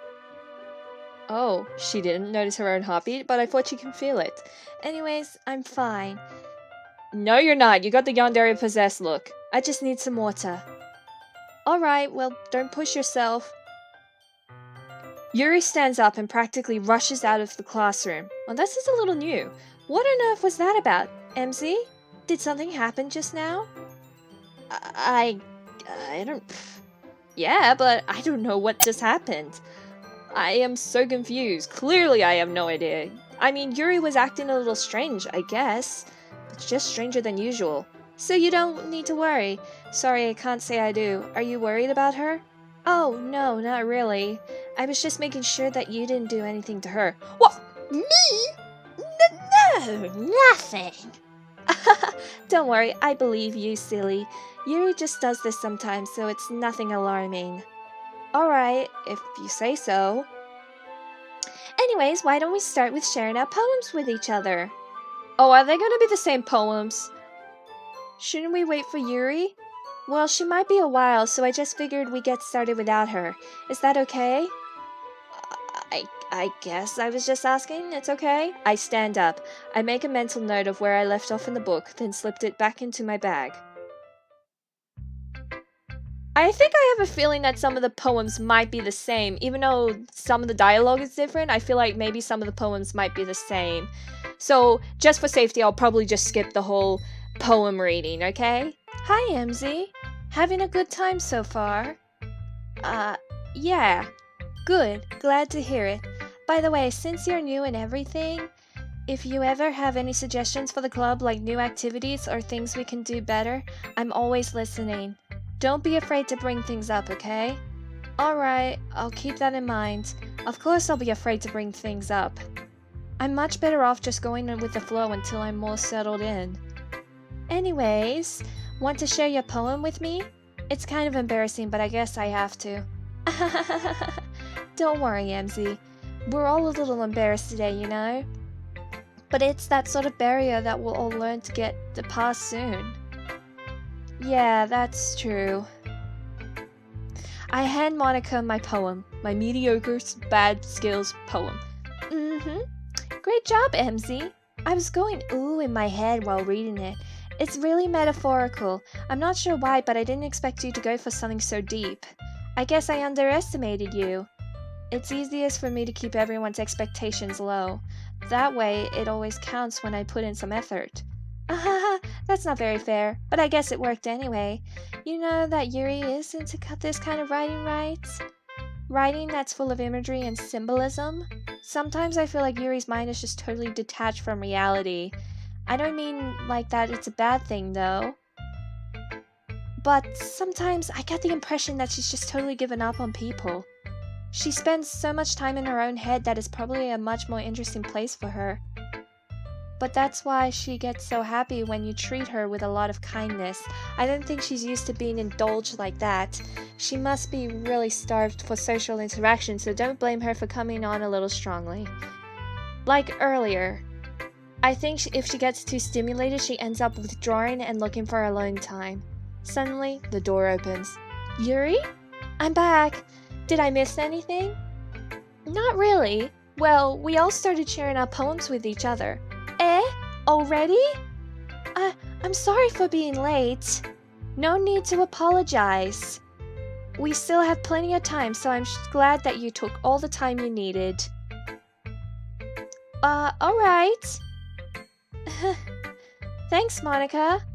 Oh, she didn't notice her own heartbeat, but I thought she can feel it. Anyways, I'm fine. No, you're not. You got the yandere possessed look. I just need some water. Alright, well, don't push yourself. Yuri stands up and practically rushes out of the classroom. Well, this is a little new. What on earth was that about, Emmzy? Did something happen just now? I don't... Yeah, but I don't know what just happened. I am so confused. Clearly I have no idea. I mean, Yuri was acting a little strange, I guess. But just stranger than usual. So you don't need to worry. Sorry, I can't say I do. Are you worried about her? Oh, no, not really. I was just making sure that you didn't do anything to her. What? Me? No, nothing. Don't worry, I believe you, silly. Yuri just does this sometimes, so it's nothing alarming. Alright, if you say so. Anyways, why don't we start with sharing our poems with each other? Oh, are they gonna be the same poems? Shouldn't we wait for Yuri? Well, she might be a while, so I just figured we'd get started without her. Is that okay? I guess I was just asking. It's okay. I stand up. I make a mental note of where I left off in the book, then slipped it back into my bag. I think I have a feeling that some of the poems might be the same. Even though some of the dialogue is different, I feel like maybe some of the poems might be the same. So, just for safety, I'll probably just skip the whole poem reading, okay? Hi, Emmzy. Having a good time so far? Yeah. Good. Glad to hear it. By the way, since you're new and everything, if you ever have any suggestions for the club, like new activities or things we can do better, I'm always listening. Don't be afraid to bring things up, okay? Alright, I'll keep that in mind. Of course I'll be afraid to bring things up. I'm much better off just going with the flow until I'm more settled in. Anyways, want to share your poem with me? It's kind of embarrassing, but I guess I have to. Don't worry, Emmzy. We're all a little embarrassed today, you know? But it's that sort of barrier that we'll all learn to get past soon. Yeah, that's true. I hand Monica my poem. My mediocre, bad skills poem. Great job, Emmzy. I was going ooh in my head while reading it. It's really metaphorical. I'm not sure why, but I didn't expect you to go for something so deep. I guess I underestimated you. It's easiest for me to keep everyone's expectations low. That way, it always counts when I put in some effort. That's not very fair, but I guess it worked anyway. You know that Yuri is into this kind of writing, right? Writing that's full of imagery and symbolism? Sometimes I feel like Yuri's mind is just totally detached from reality. I don't mean like that it's a bad thing, though. But sometimes I get the impression that she's just totally given up on people. She spends so much time in her own head that it's probably a much more interesting place for her. But that's why she gets so happy when you treat her with a lot of kindness. I don't think she's used to being indulged like that. She must be really starved for social interaction, so don't blame her for coming on a little strongly. Like earlier. I think if she gets too stimulated, she ends up withdrawing and looking for alone time. Suddenly, the door opens. Yuri? I'm back. Did I miss anything? Not really. Well, we all started sharing our poems with each other. Already? I'm sorry for being late. No need to apologize. We still have plenty of time, so I'm glad that you took all the time you needed. Alright. Thanks, Monica.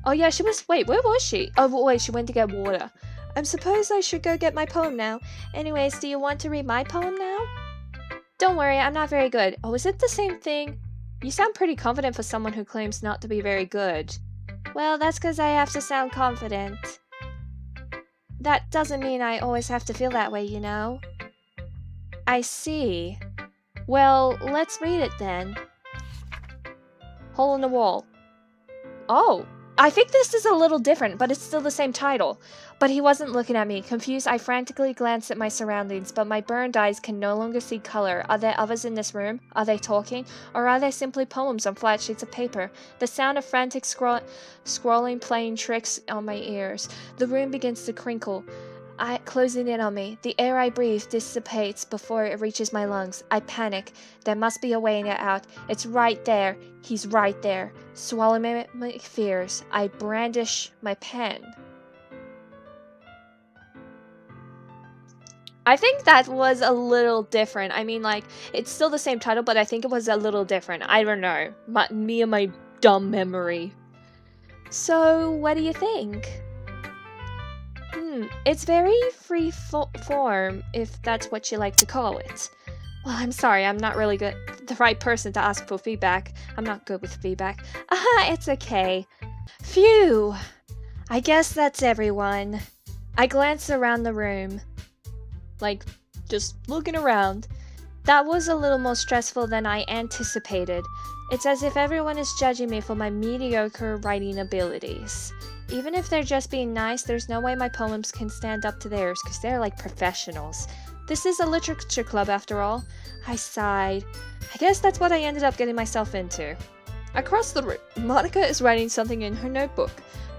Oh yeah, wait, where was she? Oh wait, she went to get water. I suppose I should go get my poem now. Anyways, do you want to read my poem now? Don't worry, I'm not very good. Oh, is it the same thing? You sound pretty confident for someone who claims not to be very good. Well, that's because I have to sound confident. That doesn't mean I always have to feel that way, you know? I see. Well, let's read it then. Hole in the wall. Oh, I think this is a little different, but it's still the same title. But he wasn't looking at me. Confused, I frantically glanced at my surroundings, but my burned eyes can no longer see color. Are there others in this room? Are they talking? Or are they simply poems on flat sheets of paper? The sound of frantic scrolling playing tricks on my ears. The room begins to crinkle, closing in on me. The air I breathe dissipates before it reaches my lungs. I panic. There must be a way out. It's right there. He's right there. Swallowing my fears, I brandish my pen. I think that was a little different. I mean, like, it's still the same title, but I think it was a little different. I don't know. Me and my dumb memory. So, what do you think? It's very free form, if that's what you like to call it. Well, I'm sorry, I'm not really the right person to ask for feedback. I'm not good with feedback. It's okay. Phew! I guess that's everyone. I glanced around the room. Like, just looking around. That was a little more stressful than I anticipated. It's as if everyone is judging me for my mediocre writing abilities. Even if they're just being nice, there's no way my poems can stand up to theirs, because they're like professionals. This is a literature club after all. I sighed. I guess that's what I ended up getting myself into. Across the room, Monica is writing something in her notebook.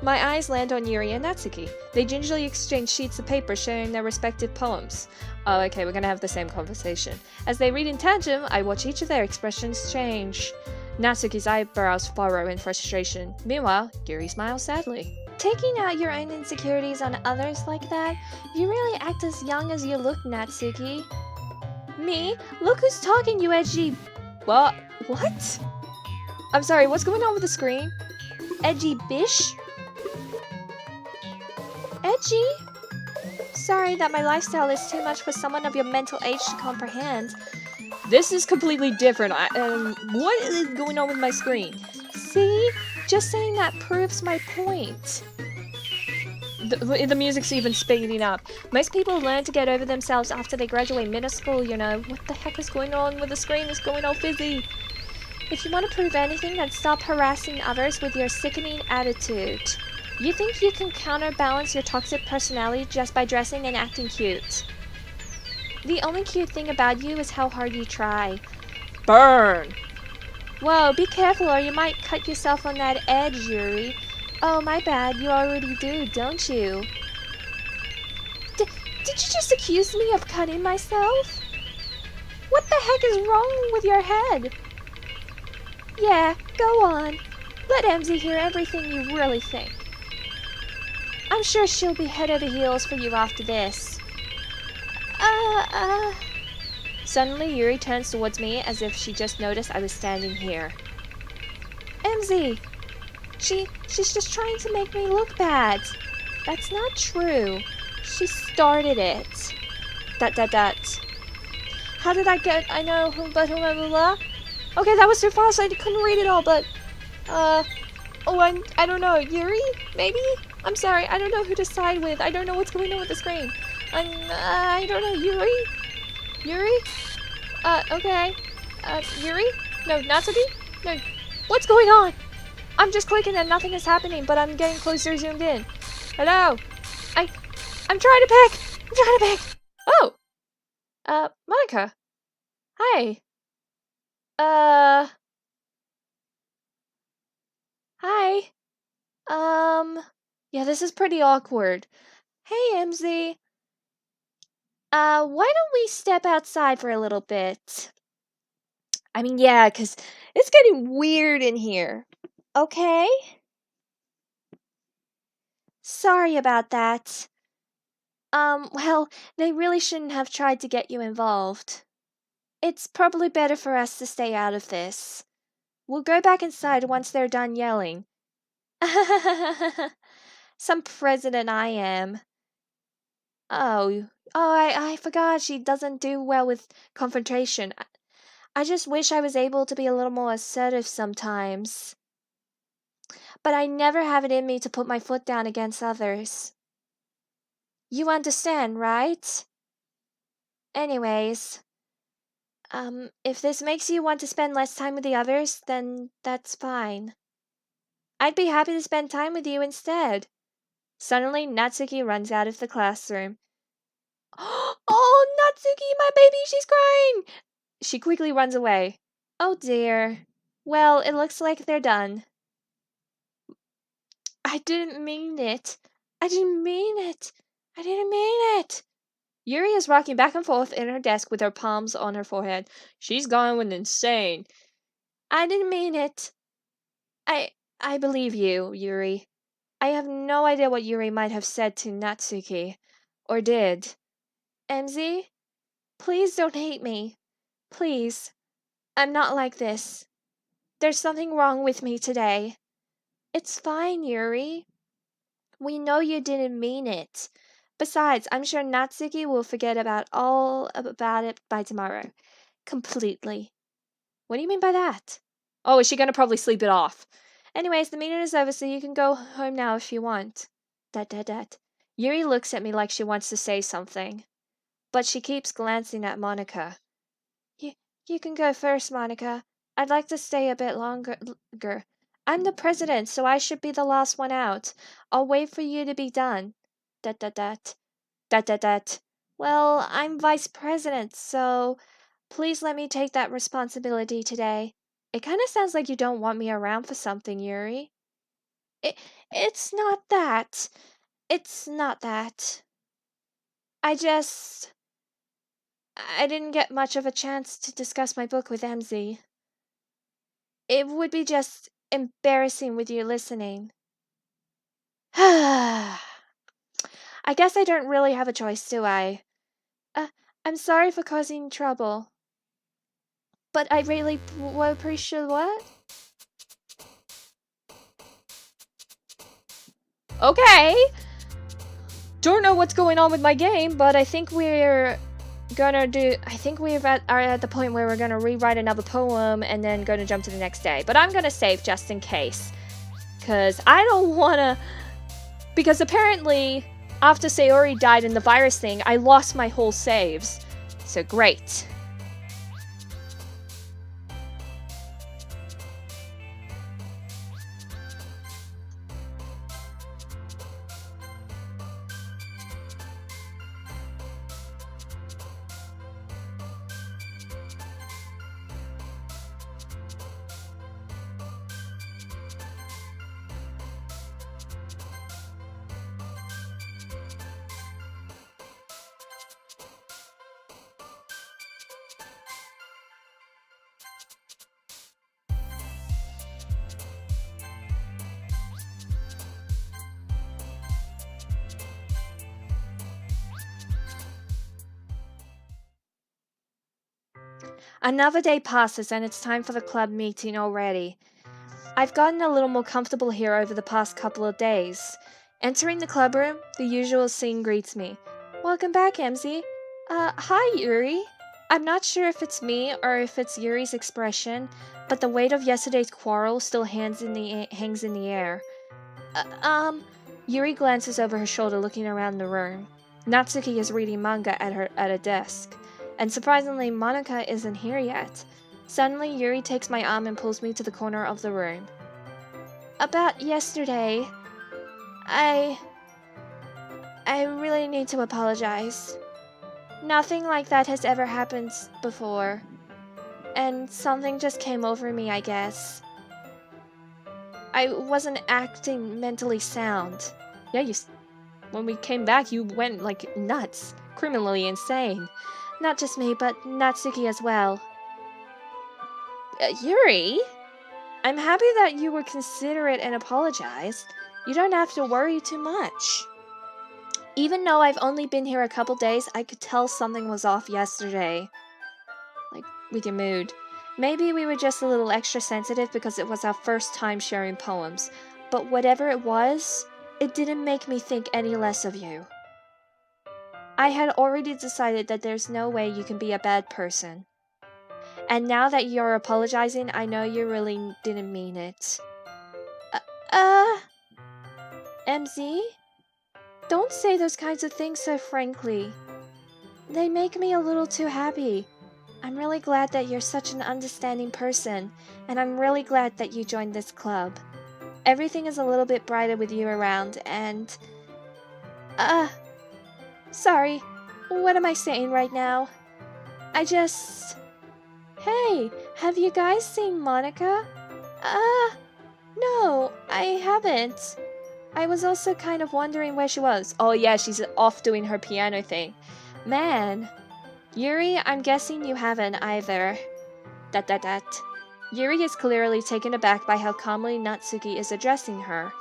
My eyes land on Yuri and Natsuki. They gingerly exchange sheets of paper sharing their respective poems. Oh, okay, we're gonna have the same conversation. As they read in tandem, I watch each of their expressions change. Natsuki's eyebrows furrow in frustration. Meanwhile, Yuri smiles sadly. Taking out your own insecurities on others like that? You really act as young as you look, Natsuki. Me? Look who's talking, you edgy... What? I'm sorry, what's going on with the screen? Edgy bish? Edgy? Sorry that my lifestyle is too much for someone of your mental age to comprehend. This is completely different. What is going on with my screen? See? Just saying that proves my point. The music's even speeding up. Most people learn to get over themselves after they graduate middle school, you know. What the heck is going on with the screen? It's going all fizzy. If you want to prove anything, then stop harassing others with your sickening attitude. You think you can counterbalance your toxic personality just by dressing and acting cute. The only cute thing about you is how hard you try. Burn! Whoa, be careful or you might cut yourself on that edge, Yuri. Oh, my bad, you already do, don't you? Did you just accuse me of cutting myself? What the heck is wrong with your head? Yeah, go on. Let Emmzy hear everything you really think. I'm sure she'll be head over heels for you after this. Suddenly, Yuri turns towards me as if she just noticed I was standing here. Emmzy! She's just trying to make me look bad. That's not true. She started it. ... How did I get... I know... But... Okay, that was too fast. I couldn't read it all, but... Oh, I don't know. Yuri? Maybe? I'm sorry. I don't know who to side with. I don't know what's going on with the screen. I don't know. Yuri? Yuri? Okay. Yuri? No, Natsuki? No. What's going on? I'm just clicking and nothing is happening, but I'm getting closer zoomed in. Hello? I'm trying to pick! Oh! Monica. Hi. Hi. Yeah, this is pretty awkward. Hey, Emmzy. Why don't we step outside for a little bit? I mean, yeah, 'cause it's getting weird in here. Okay? Sorry about that. Well, they really shouldn't have tried to get you involved. It's probably better for us to stay out of this. We'll go back inside once they're done yelling. Some president I am. Oh, I forgot she doesn't do well with confrontation. I just wish I was able to be a little more assertive sometimes. But I never have it in me to put my foot down against others. You understand, right? Anyways, if this makes you want to spend less time with the others, then that's fine. I'd be happy to spend time with you instead. Suddenly, Natsuki runs out of the classroom. Oh, Natsuki, my baby, she's crying! She quickly runs away. Oh dear. Well, it looks like they're done. I didn't mean it. I didn't mean it. I didn't mean it. Yuri is rocking back and forth in her desk with her palms on her forehead. She's going insane. I didn't mean it. I believe you, Yuri. I have no idea what Yuri might have said to Natsuki. Or did. Emmzy, please don't hate me. Please. I'm not like this. There's something wrong with me today. It's fine, Yuri. We know you didn't mean it. Besides, I'm sure Natsuki will forget all about it by tomorrow. Completely. What do you mean by that? Oh, is she gonna probably sleep it off? Anyways, the meeting is over, so you can go home now if you want. Dat. Yuri looks at me like she wants to say something, but she keeps glancing at Monica. You can go first, Monica. I'd like to stay a bit longer. I'm the president, so I should be the last one out. I'll wait for you to be done. Dat. Well, I'm vice president, so please let me take that responsibility today. It kind of sounds like you don't want me around for something, Yuri. It, it's not that. It's not that. I didn't get much of a chance to discuss my book with Emmzy. It would be just embarrassing with you listening. I guess I don't really have a choice, do I? I'm sorry for causing trouble. But I really would appreciate what? Okay! Don't know what's going on with my game, but I think we're gonna do... I think we are at the point where we're gonna rewrite another poem and then gonna jump to the next day. But I'm gonna save just in case. Because I don't wanna... Because apparently, after Sayori died in the virus thing, I lost my whole saves. So great. Another day passes and it's time for the club meeting already. I've gotten a little more comfortable here over the past couple of days. Entering the club room, the usual scene greets me. Welcome back, Emmzy. Hi, Yuri. I'm not sure if it's me or if it's Yuri's expression, but the weight of yesterday's quarrel still hangs in the air. Yuri glances over her shoulder looking around the room. Natsuki is reading manga at a desk. And surprisingly, Monica isn't here yet. Suddenly, Yuri takes my arm and pulls me to the corner of the room. About yesterday, I really need to apologize. Nothing like that has ever happened before. And something just came over me, I guess. I wasn't acting mentally sound. Yeah, when we came back, you went, like, nuts. Criminally insane. Not just me, but Natsuki as well. Yuri? I'm happy that you were considerate and apologized. You don't have to worry too much. Even though I've only been here a couple days, I could tell something was off yesterday. Like, with your mood. Maybe we were just a little extra sensitive because it was our first time sharing poems. But whatever it was, it didn't make me think any less of you. I had already decided that there's no way you can be a bad person. And now that you're apologizing, I know you really didn't mean it. Emmzy? Don't say those kinds of things so frankly. They make me a little too happy. I'm really glad that you're such an understanding person, and I'm really glad that you joined this club. Everything is a little bit brighter with you around, and... Sorry, what am I saying right now? Hey, have you guys seen Monica? No, I haven't. I was also kind of wondering where she was. Oh yeah, she's off doing her piano thing. Man. Yuri, I'm guessing you haven't either. Yuri is clearly taken aback by how calmly Natsuki is addressing her.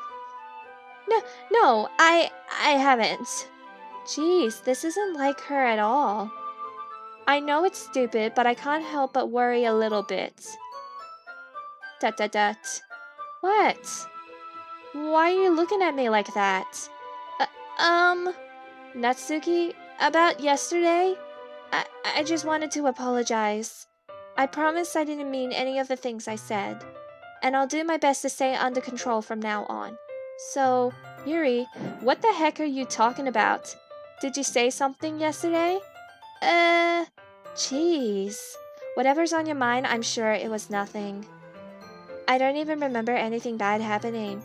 No, I haven't. Jeez, this isn't like her at all. I know it's stupid, but I can't help but worry a little bit. Dot dot dot. What? Why are you looking at me like that? Natsuki, about yesterday? I just wanted to apologize. I promise I didn't mean any of the things I said. And I'll do my best to stay under control from now on. So, Yuri, what the heck are you talking about? Did you say something yesterday? Jeez. Whatever's on your mind, I'm sure it was nothing. I don't even remember anything bad happening.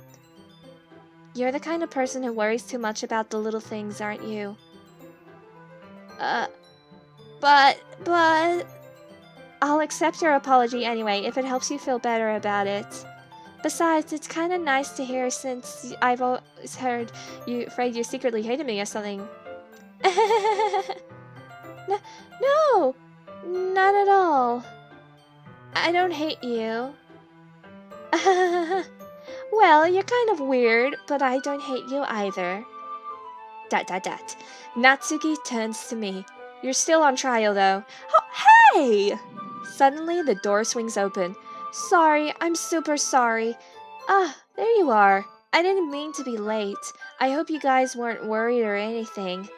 You're the kind of person who worries too much about the little things, aren't you? But... I'll accept your apology anyway if it helps you feel better about it. Besides, it's kind of nice to hear since I've always heard you afraid you secretly hated me or something. No, not at all. I don't hate you. Well, you're kind of weird, but I don't hate you either. ... Natsuki turns to me. You're still on trial, though. Oh, hey! Suddenly, the door swings open. Sorry, I'm super sorry. Ah, there you are. I didn't mean to be late. I hope you guys weren't worried or anything.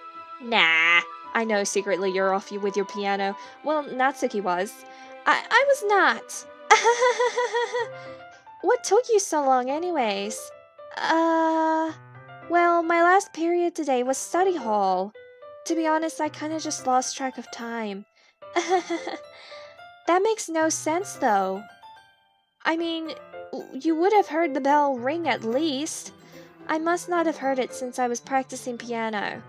Nah. I know secretly you're off with your piano. Well, Natsuki was. I was not. What took you so long anyways? Well, my last period today was study hall. To be honest, I kinda just lost track of time. That makes no sense though. I mean, you would have heard the bell ring at least. I must not have heard it since I was practicing piano.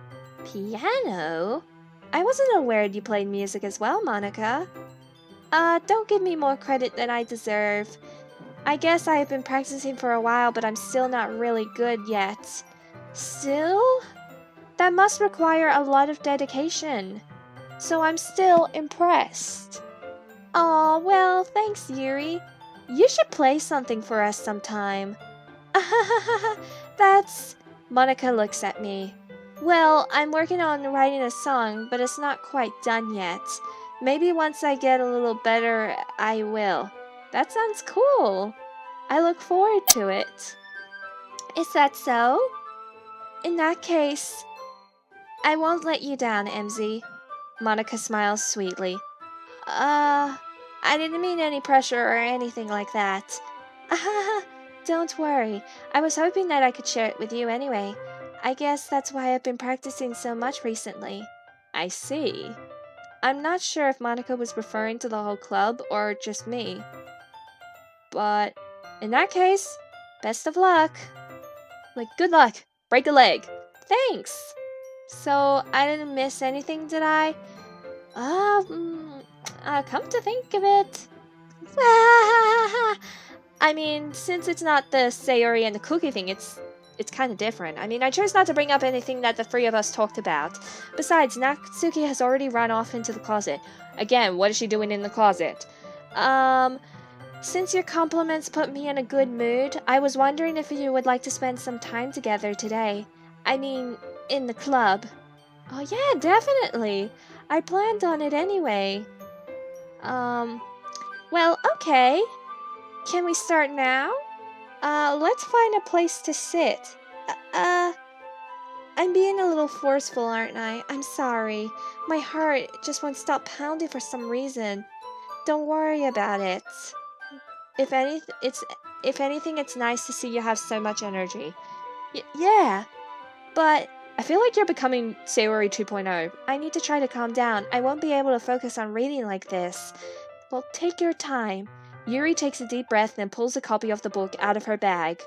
Piano? I wasn't aware you played music as well, Monica. Don't give me more credit than I deserve. I guess I have been practicing for a while, but I'm still not really good yet. Still? That must require a lot of dedication. So I'm still impressed. Aw, well, thanks, Yuri. You should play something for us sometime. That's... Monica looks at me. Well, I'm working on writing a song, but it's not quite done yet. Maybe once I get a little better, I will. That sounds cool. I look forward to it. Is that so? In that case, I won't let you down, Emmzy. Monica smiles sweetly. I didn't mean any pressure or anything like that. Don't worry. I was hoping that I could share it with you anyway. I guess that's why I've been practicing so much recently. I see. I'm not sure if Monica was referring to the whole club or just me. But in that case, best of luck. Like, good luck. Break a leg. Thanks. So, I didn't miss anything, did I? Come to think of it. I mean, since it's not the Sayori and the cookie thing, it's kind of different. I mean, I chose not to bring up anything that the three of us talked about. Besides, Natsuki has already run off into the closet. Again, what is she doing in the closet? Since your compliments put me in a good mood, I was wondering if you would like to spend some time together today. I mean, in the club. Oh yeah, definitely. I planned on it anyway. Well, okay. Can we start now? Let's find a place to sit. I'm being a little forceful, aren't I? I'm sorry. My heart just won't stop pounding for some reason. Don't worry about it. If anything, it's nice to see you have so much energy. Yeah, but I feel like you're becoming Sayori 2.0. I need to try to calm down. I won't be able to focus on reading like this. Well, take your time. Yuri takes a deep breath and pulls a copy of the book out of her bag.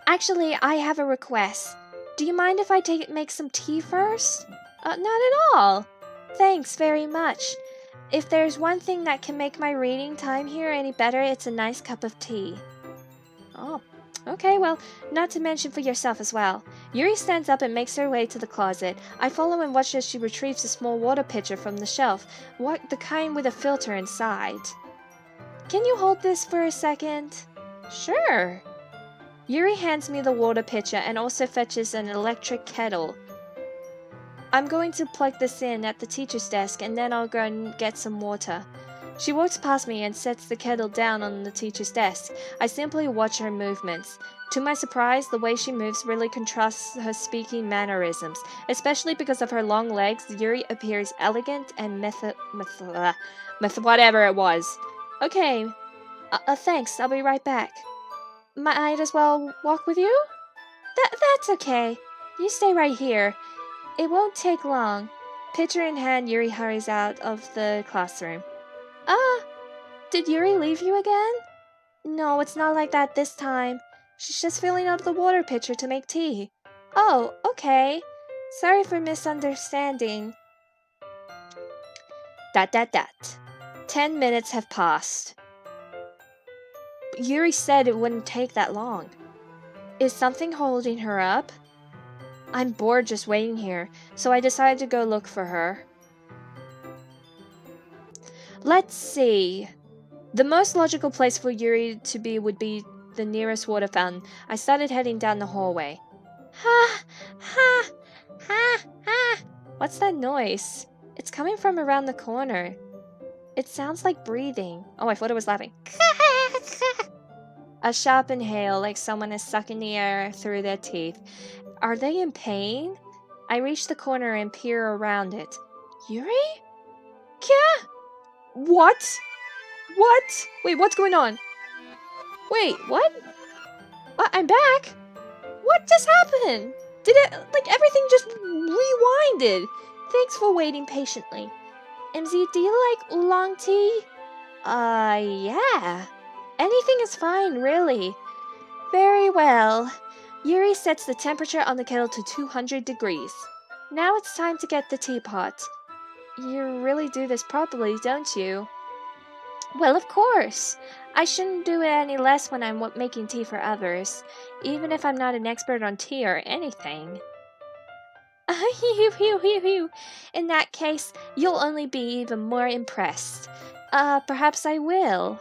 Actually, I have a request. Do you mind if I make some tea first? Not at all. Thanks very much. If there's one thing that can make my reading time here any better, it's a nice cup of tea. Oh, okay, well, not to mention for yourself as well. Yuri stands up and makes her way to the closet. I follow and watch as she retrieves a small water pitcher from the shelf, the kind with a filter inside. Can you hold this for a second? Sure. Yuri hands me the water pitcher and also fetches an electric kettle. I'm going to plug this in at the teacher's desk and then I'll go and get some water. She walks past me and sets the kettle down on the teacher's desk. I simply watch her movements. To my surprise, the way she moves really contrasts her speaking mannerisms. Especially because of her long legs, Yuri appears elegant and whatever it was. Okay, thanks, I'll be right back. Might as well walk with you? That's okay. You stay right here. It won't take long. Pitcher in hand, Yuri hurries out of the classroom. Did Yuri leave you again? No, it's not like that this time. She's just filling up the water pitcher to make tea. Oh, okay. Sorry for misunderstanding. ... 10 minutes have passed. Yuri said it wouldn't take that long. Is something holding her up? I'm bored just waiting here, so I decided to go look for her. Let's see. The most logical place for Yuri to be would be the nearest water fountain. I started heading down the hallway. Ha! Ha! Ha! Ha! What's that noise? It's coming from around the corner. It sounds like breathing. Oh, I thought it was laughing. A sharp inhale, like someone is sucking the air through their teeth. Are they in pain? I reach the corner and peer around it. Yuri? Kya? What? What? Wait, what's going on? Wait, what? I'm back? What just happened? Did it, like, everything just rewinded? Thanks for waiting patiently. Emmzy, do you like oolong tea? Yeah. Anything is fine, really. Very well. Yuri sets the temperature on the kettle to 200 degrees. Now it's time to get the teapot. You really do this properly, don't you? Well, of course. I shouldn't do it any less when I'm making tea for others, even if I'm not an expert on tea or anything. In that case, you'll only be even more impressed. Perhaps I will.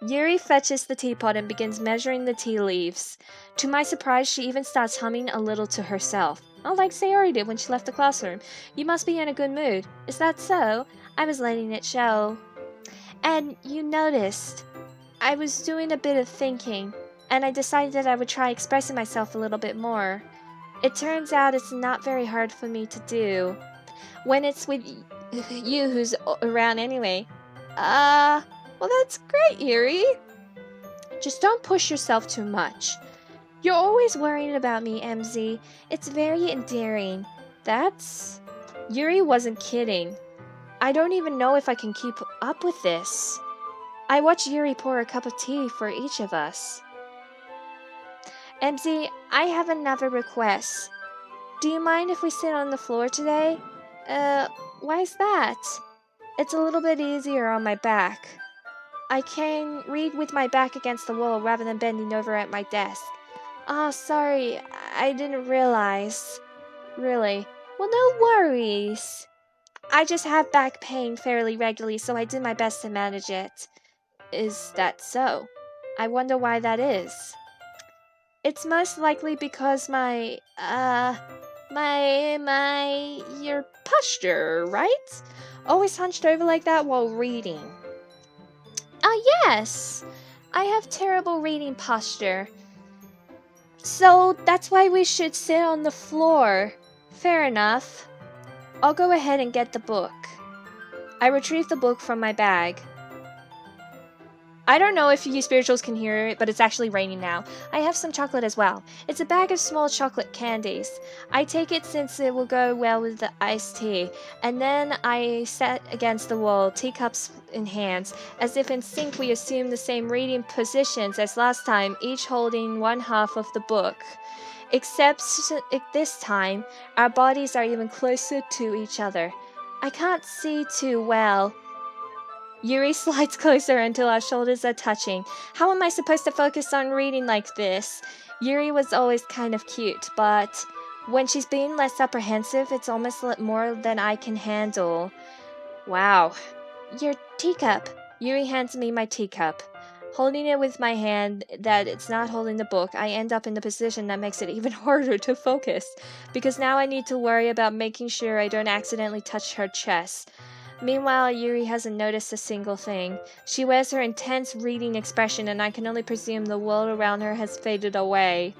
Yuri fetches the teapot and begins measuring the tea leaves. To my surprise, she even starts humming a little to herself. Oh, like Sayori did when she left the classroom. You must be in a good mood. Is that so? I was letting it show. And you noticed, I was doing a bit of thinking, and I decided that I would try expressing myself a little bit more. It turns out it's not very hard for me to do. When it's with you who's around anyway. Well, that's great, Yuri. Just don't push yourself too much. You're always worrying about me, Emmzy. It's very endearing. That's... Yuri wasn't kidding. I don't even know if I can keep up with this. I watched Yuri pour a cup of tea for each of us. Emmzy, I have another request. Do you mind if we sit on the floor today? Why is that? It's a little bit easier on my back. I can read with my back against the wall rather than bending over at my desk. Oh, sorry, I didn't realize. Really? Well, no worries. I just have back pain fairly regularly, so I do my best to manage it. Is that so? I wonder why that is. It's most likely because your posture, right? Always hunched over like that while reading. Yes. I have terrible reading posture. So that's why we should sit on the floor. Fair enough. I'll go ahead and get the book. I retrieve the book from my bag. I don't know if you spirituals can hear it, but it's actually raining now. I have some chocolate as well. It's a bag of small chocolate candies. I take it since it will go well with the iced tea, and then I sat against the wall, teacups in hands. As if in sync, we assume the same reading positions as last time, each holding one half of the book. Except this time, our bodies are even closer to each other. I can't see too well. Yuri slides closer until our shoulders are touching. How am I supposed to focus on reading like this? Yuri was always kind of cute, but when she's being less apprehensive, it's almost more than I can handle. Wow. Your teacup. Yuri hands me my teacup. Holding it with my hand that it's not holding the book, I end up in the position that makes it even harder to focus, because now I need to worry about making sure I don't accidentally touch her chest. Meanwhile, Yuri hasn't noticed a single thing. She wears her intense reading expression, and I can only presume the world around her has faded away.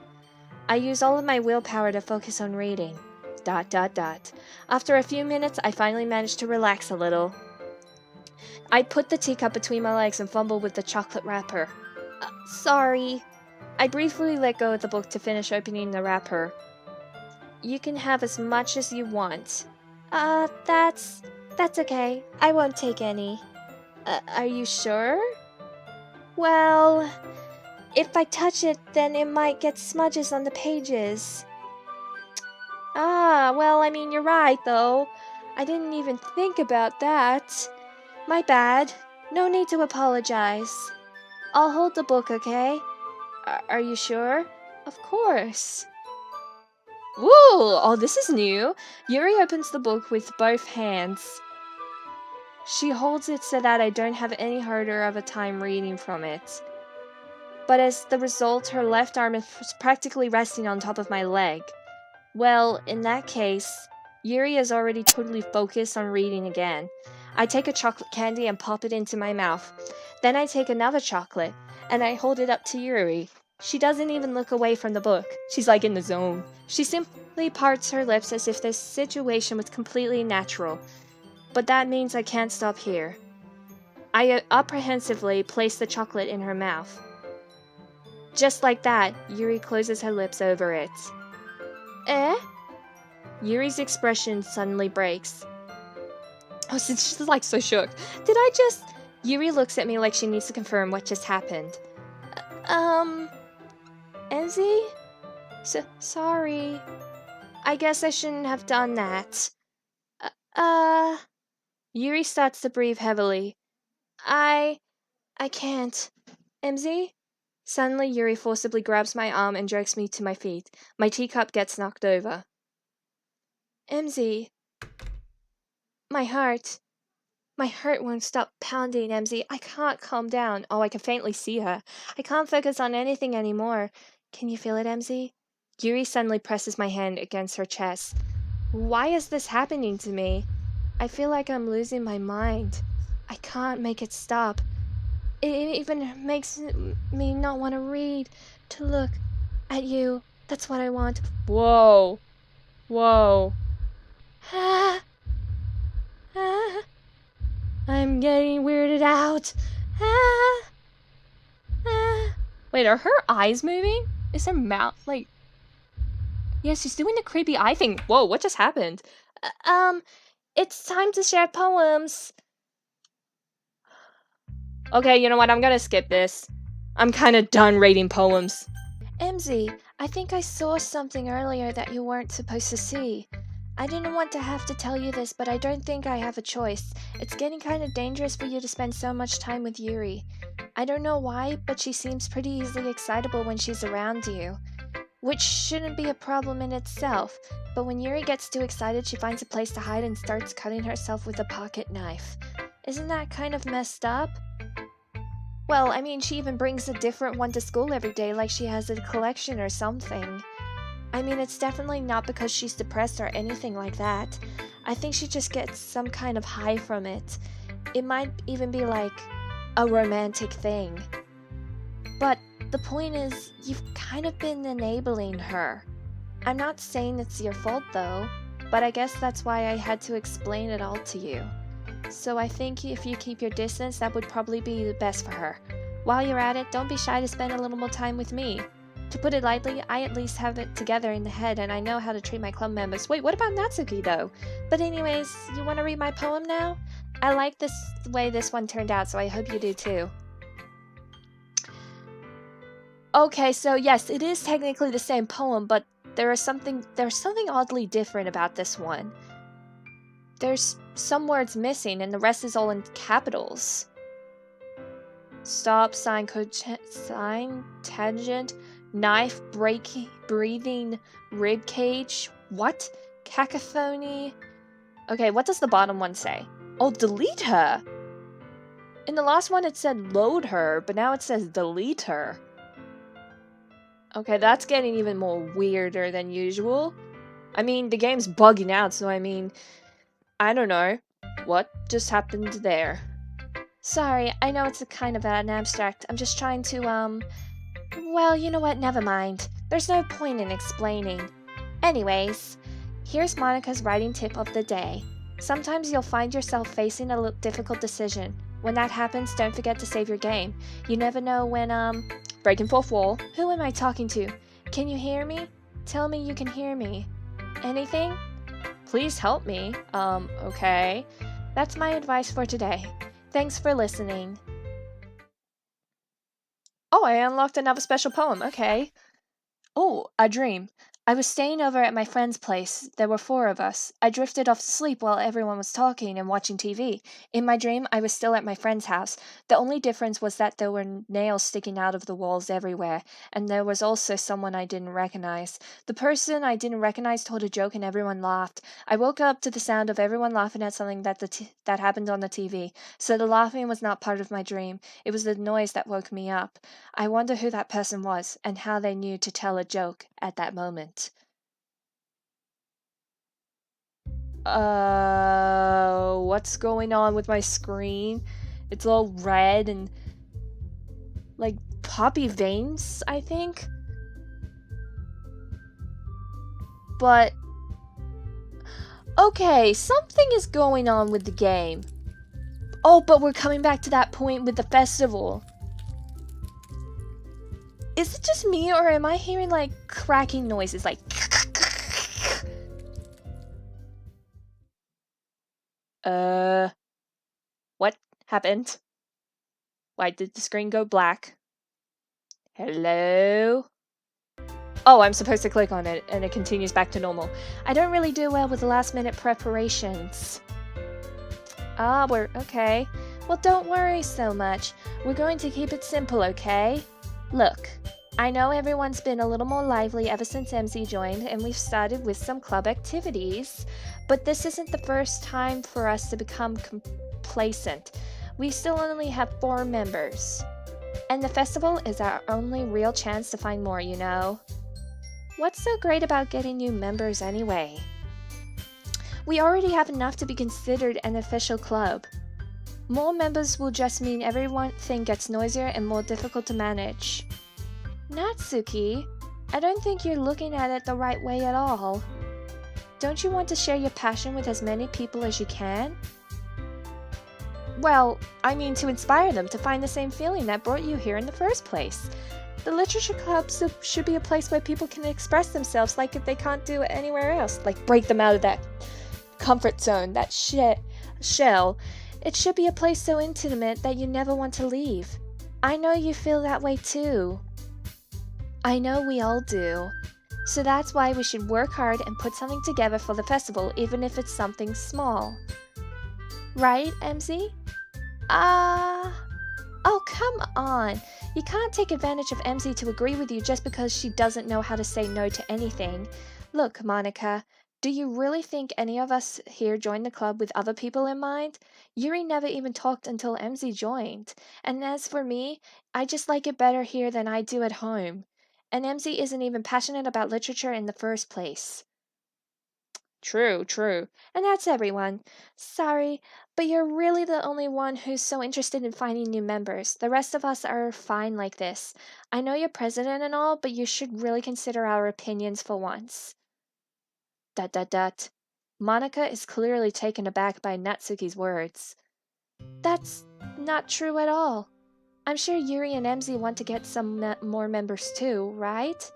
I use all of my willpower to focus on reading. ... After a few minutes, I finally manage to relax a little. I put the teacup between my legs and fumble with the chocolate wrapper. Sorry. I briefly let go of the book to finish opening the wrapper. You can have as much as you want. That's okay. I won't take any. Are you sure? Well, if I touch it, then it might get smudges on the pages. Well, I mean, you're right, though. I didn't even think about that. My bad. No need to apologize. I'll hold the book, okay? Are you sure? Of course. Woo! Oh, this is new. Yuri opens the book with both hands. She holds it so that I don't have any harder of a time reading from it. But as the result, her left arm is practically resting on top of my leg. Well, in that case, Yuri is already totally focused on reading again. I take a chocolate candy and pop it into my mouth. Then I take another chocolate, and I hold it up to Yuri. She doesn't even look away from the book. She's like in the zone. She simply parts her lips as if this situation was completely natural. But that means I can't stop here. I apprehensively place the chocolate in her mouth. Just like that, Yuri closes her lips over it. Eh? Yuri's expression suddenly breaks. Oh, she's like so shook. Did I just... Yuri looks at me like she needs to confirm what just happened. Emmzy? Sorry. I guess I shouldn't have done that. Yuri starts to breathe heavily. I can't. Emmzy? Suddenly, Yuri forcibly grabs my arm and jerks me to my feet. My teacup gets knocked over. Emmzy. My heart won't stop pounding, Emmzy. I can't calm down. Oh, I can faintly see her. I can't focus on anything anymore. Can you feel it, Emmzy? Yuri suddenly presses my hand against her chest. Why is this happening to me? I feel like I'm losing my mind. I can't make it stop. It even makes me not want to read, to look at you. That's what I want. Whoa. I'm getting weirded out. Wait, are her eyes moving? Is her mouth, like... Yeah, she's doing the creepy eye thing. Whoa, what just happened? It's time to share poems. Okay, you know what? I'm gonna skip this. I'm kind of done reading poems. Emmzy, I think I saw something earlier that you weren't supposed to see. I didn't want to have to tell you this, but I don't think I have a choice. It's getting kind of dangerous for you to spend so much time with Yuri. I don't know why, but she seems pretty easily excitable when she's around you. Which shouldn't be a problem in itself, but when Yuri gets too excited, she finds a place to hide and starts cutting herself with a pocket knife. Isn't that kind of messed up? Well, I mean, she even brings a different one to school every day like she has a collection or something. I mean, it's definitely not because she's depressed or anything like that. I think she just gets some kind of high from it. It might even be like a romantic thing. But the point is, you've kind of been enabling her. I'm not saying it's your fault though, but I guess that's why I had to explain it all to you. So I think if you keep your distance, that would probably be the best for her. While you're at it, don't be shy to spend a little more time with me. To put it lightly, I at least have it together in the head and I know how to treat my club members. Wait, what about Natsuki though? But anyways, you want to read my poem now? I like the way this one turned out, so I hope you do too. Okay, so yes, it is technically the same poem, but there's something oddly different about this one. There's some words missing and the rest is all in capitals. Stop, sign, tangent, knife, breathing, rib cage. What? Cacophony. Okay, what does the bottom one say? Oh, delete her. In the last one it said load her, but now it says delete her. Okay, that's getting even more weirder than usual. I mean, the game's bugging out, so I mean, I don't know. What just happened there? Sorry, I know it's a kind of an abstract. I'm just trying to, well, you know what? Never mind. There's no point in explaining. Anyways, here's Monica's writing tip of the day. Sometimes you'll find yourself facing a difficult decision. When that happens, don't forget to save your game. You never know when, breaking fourth wall. Who am I talking to? Can you hear me? Tell me you can hear me. Anything? Please help me. Okay. That's my advice for today. Thanks for listening. Oh, I unlocked another special poem. Okay. Oh, a dream. I was staying over at my friend's place. There were 4 of us. I drifted off to sleep while everyone was talking and watching TV. In my dream, I was still at my friend's house. The only difference was that there were nails sticking out of the walls everywhere, and there was also someone I didn't recognize. The person I didn't recognize told a joke and everyone laughed. I woke up to the sound of everyone laughing at something that happened on the TV. So the laughing was not part of my dream. It was the noise that woke me up. I wonder who that person was and how they knew to tell a joke at that moment. What's going on with my screen? It's all red and like poppy veins, I think. But okay, something is going on with the game. Oh, but we're coming back to that point with the festival. Is it just me, or am I hearing like cracking noises, like what happened? Why did the screen go black? Hello? Oh, I'm supposed to click on it, and it continues back to normal. I don't really do well with last-minute preparations. Ah, we're okay. Well, don't worry so much. We're going to keep it simple, okay? Look, I know everyone's been a little more lively ever since Emmzy joined, and we've started with some club activities, but this isn't the first time for us to become complacent. We still only have 4 members, and the festival is our only real chance to find more, you know? What's so great about getting new members anyway? We already have enough to be considered an official club. More members will just mean everything gets noisier and more difficult to manage. Natsuki, I don't think you're looking at it the right way at all. Don't you want to share your passion with as many people as you can? Well, I mean to inspire them to find the same feeling that brought you here in the first place. The literature club should be a place where people can express themselves like if they can't do it anywhere else, like break them out of that comfort zone, that shell. It should be a place so intimate that you never want to leave. I know you feel that way too. I know we all do. So that's why we should work hard and put something together for the festival, even if it's something small. Right, Emmzy? Oh, come on. You can't take advantage of Emmzy to agree with you just because she doesn't know how to say no to anything. Look, Monica, do you really think any of us here joined the club with other people in mind? Yuri never even talked until Emmzy joined. And as for me, I just like it better here than I do at home. And Emmzy isn't even passionate about literature in the first place. True. And that's everyone. Sorry, but you're really the only one who's so interested in finding new members. The rest of us are fine like this. I know you're president and all, but you should really consider our opinions for once. ... Monica is clearly taken aback by Natsuki's words. That's not true at all. I'm sure Yuri and Emmzy want to get some more members too, right? ...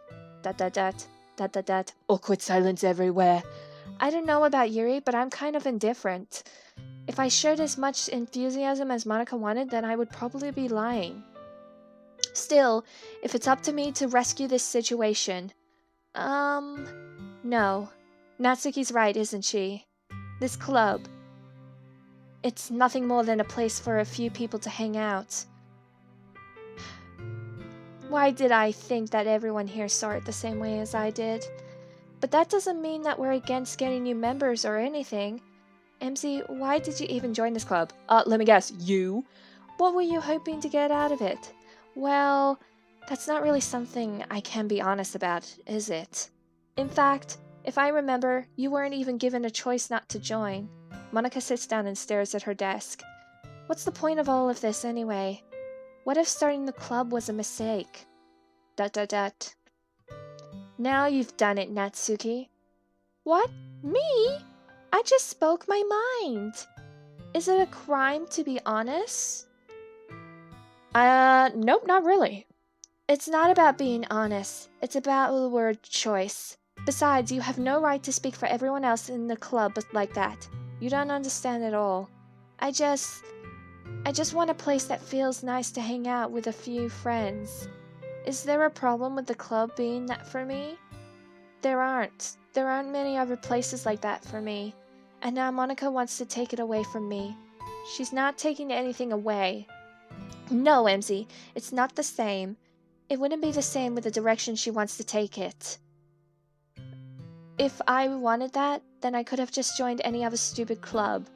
Awkward silence everywhere. I don't know about Yuri, but I'm kind of indifferent. If I showed as much enthusiasm as Monica wanted, then I would probably be lying. Still, if it's up to me to rescue this situation... No. Natsuki's right, isn't she? This club... it's nothing more than a place for a few people to hang out. Why did I think that everyone here saw it the same way as I did? But that doesn't mean that we're against getting new members or anything. Emmzy, why did you even join this club? Let me guess, you? What were you hoping to get out of it? Well, that's not really something I can be honest about, is it? In fact, if I remember, you weren't even given a choice not to join. Monica sits down and stares at her desk. What's the point of all of this anyway? What if starting the club was a mistake? ... Now you've done it, Natsuki. What? Me? I just spoke my mind. Is it a crime to be honest? Nope, not really. It's not about being honest. It's about the word choice. Besides, you have no right to speak for everyone else in the club like that. You don't understand at all. I just want a place that feels nice to hang out with a few friends. Is there a problem with the club being that for me? There aren't. There aren't many other places like that for me. And now Monica wants to take it away from me. She's not taking anything away. No, Emmzy, it's not the same. It wouldn't be the same with the direction she wants to take it. If I wanted that, then I could have just joined any other stupid club.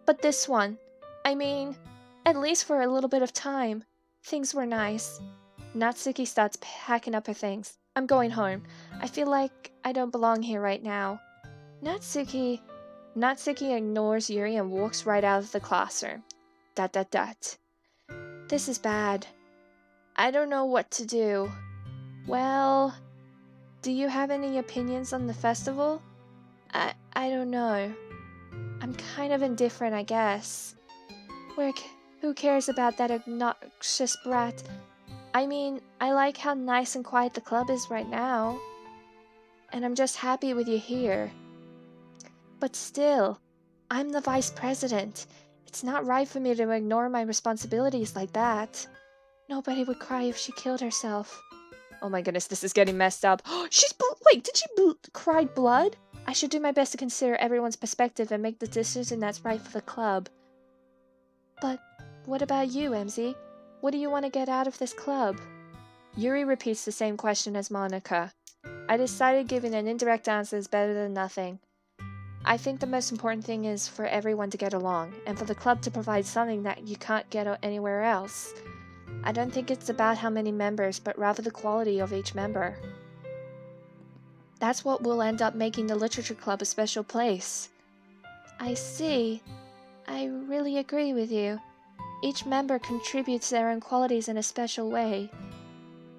But this one, I mean, at least for a little bit of time, things were nice. Natsuki starts packing up her things. I'm going home. I feel like I don't belong here right now. Natsuki ignores Yuri and walks right out of the classroom. ... This is bad. I don't know what to do. Well, do you have any opinions on the festival? I don't know. I'm kind of indifferent, I guess. Who cares about that obnoxious brat? I mean, I like how nice and quiet the club is right now. And I'm just happy with you here. But still, I'm the vice president. It's not right for me to ignore my responsibilities like that. Nobody would cry if she killed herself. Oh my goodness, this is getting messed up. Wait, did she cry blood? I should do my best to consider everyone's perspective and make the decision that's right for the club. But what about you, Emmzy? What do you want to get out of this club? Yuri repeats the same question as Monica. I decided giving an indirect answer is better than nothing. I think the most important thing is for everyone to get along, and for the club to provide something that you can't get anywhere else. I don't think it's about how many members, but rather the quality of each member. That's what will end up making the literature club a special place. I see. I really agree with you. Each member contributes their own qualities in a special way.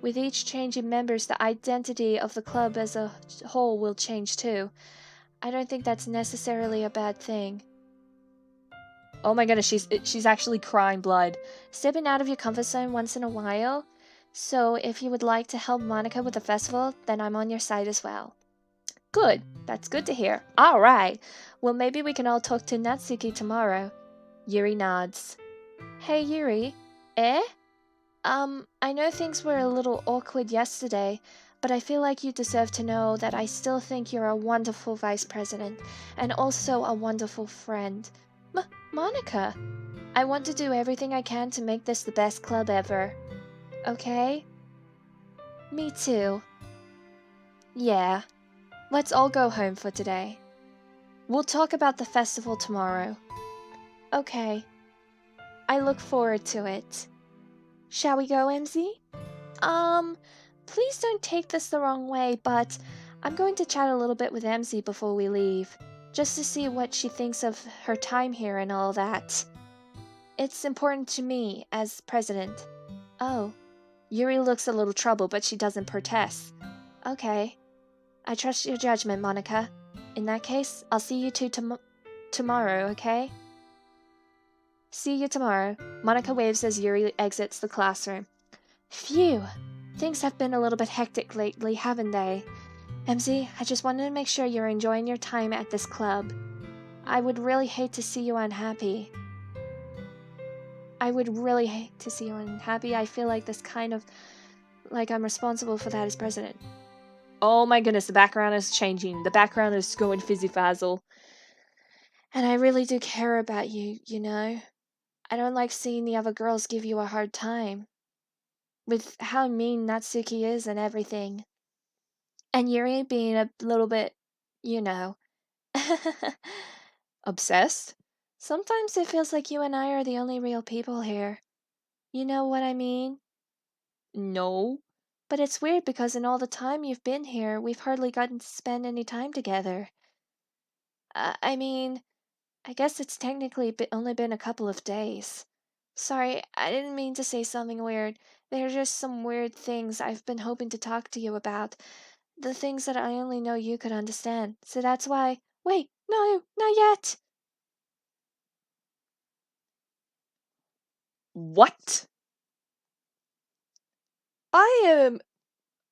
With each change in members, the identity of the club as a whole will change too. I don't think that's necessarily a bad thing. Oh my goodness, she's actually crying blood. Stepping out of your comfort zone once in a while. So if you would like to help Monica with the festival, then I'm on your side as well. Good. That's good to hear. Alright. Well, maybe we can all talk to Natsuki tomorrow. Yuri nods. Hey, Yuri. Eh? I know things were a little awkward yesterday, but I feel like you deserve to know that I still think you're a wonderful vice president, and also a wonderful friend. Monica, I want to do everything I can to make this the best club ever. Okay? Me too. Yeah. Let's all go home for today. We'll talk about the festival tomorrow. Okay. I look forward to it. Shall we go, Emmzy? Please don't take this the wrong way, but I'm going to chat a little bit with Emmzy before we leave, just to see what she thinks of her time here and all that. It's important to me as president. Oh. Yuri looks a little troubled, but she doesn't protest. Okay. I trust your judgment, Monica. In that case, I'll see you two tomorrow, okay? See you tomorrow. Monica waves as Yuri exits the classroom. Phew. Things have been a little bit hectic lately, haven't they? Emmzy, I just wanted to make sure you're enjoying your time at this club. I would really hate to see you unhappy. I feel like this kind of... like I'm responsible for that as president. Oh my goodness, the background is changing. The background is going fizzy-fazzle. And I really do care about you, you know? I don't like seeing the other girls give you a hard time. With how mean Natsuki is and everything. And Yuri being a little bit, you know... obsessed? Sometimes it feels like you and I are the only real people here. You know what I mean? No. But it's weird because in all the time you've been here, we've hardly gotten to spend any time together. I mean, I guess it's technically only been a couple of days. Sorry, I didn't mean to say something weird. There are just some weird things I've been hoping to talk to you about. The things that I only know you could understand. So that's why. Wait, no, not yet! What? I am.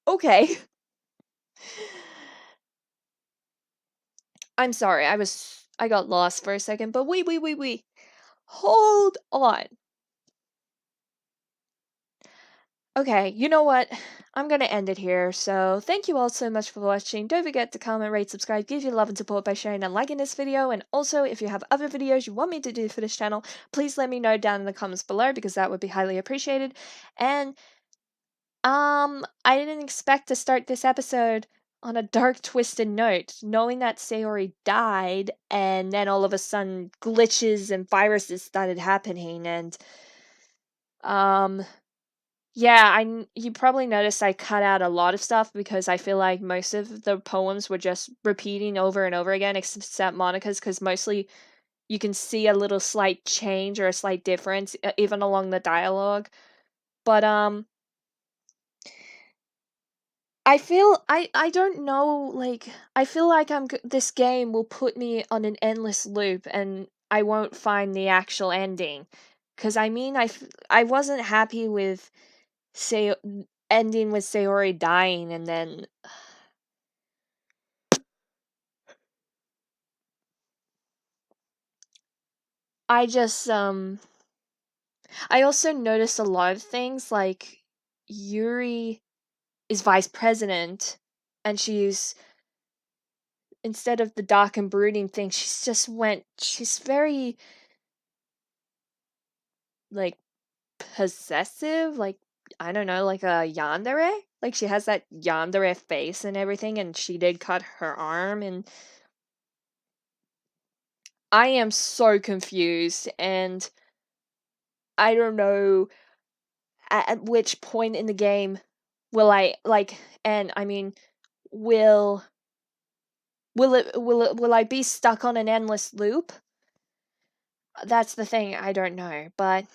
Okay. I'm sorry, I got lost for a second, but wait. Hold on. Okay, you know what? I'm gonna end it here. So thank you all so much for watching. Don't forget to comment, rate, subscribe, give your love and support by sharing and liking this video. And also, if you have other videos you want me to do for this channel, please let me know down in the comments below because that would be highly appreciated. And I didn't expect to start this episode on a dark, twisted note, knowing that Sayori died, and then all of a sudden glitches and viruses started happening, and yeah, you probably noticed I cut out a lot of stuff because I feel like most of the poems were just repeating over and over again, except Monica's, because mostly you can see a little slight change or a slight difference, even along the dialogue. But I don't know, like, I feel like this game will put me on an endless loop and I won't find the actual ending. 'Cause I mean, I wasn't happy with say ending with Sayori dying and then I just I also noticed a lot of things like Yuri is vice president and she's instead of the dark and brooding thing, she's very like possessive, like I don't know, like a yandere. Like she has that yandere face and everything, and she did cut her arm, and I am so confused, and I don't know at which point in the game will I like, and I mean, will will I be stuck on an endless loop? That's the thing, I don't know, but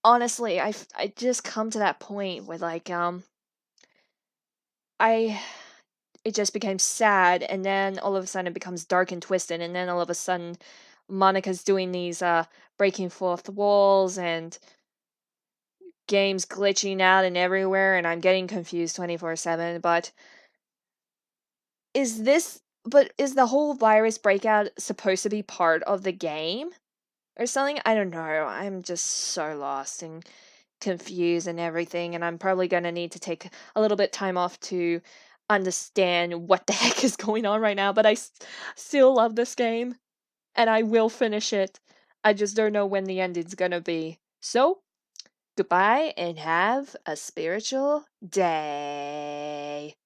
honestly, I just come to that point where like I it just became sad and then all of a sudden it becomes dark and twisted and then all of a sudden Monica's doing these breaking fourth walls and games glitching out and everywhere and I'm getting confused 24/7, but is the whole virus breakout supposed to be part of the game or something? I don't know. I'm just so lost and confused and everything, and I'm probably going to need to take a little bit time off to understand what the heck is going on right now, but still love this game and I will finish it. I just don't know when the ending's going to be. So, goodbye and have a spiritual day.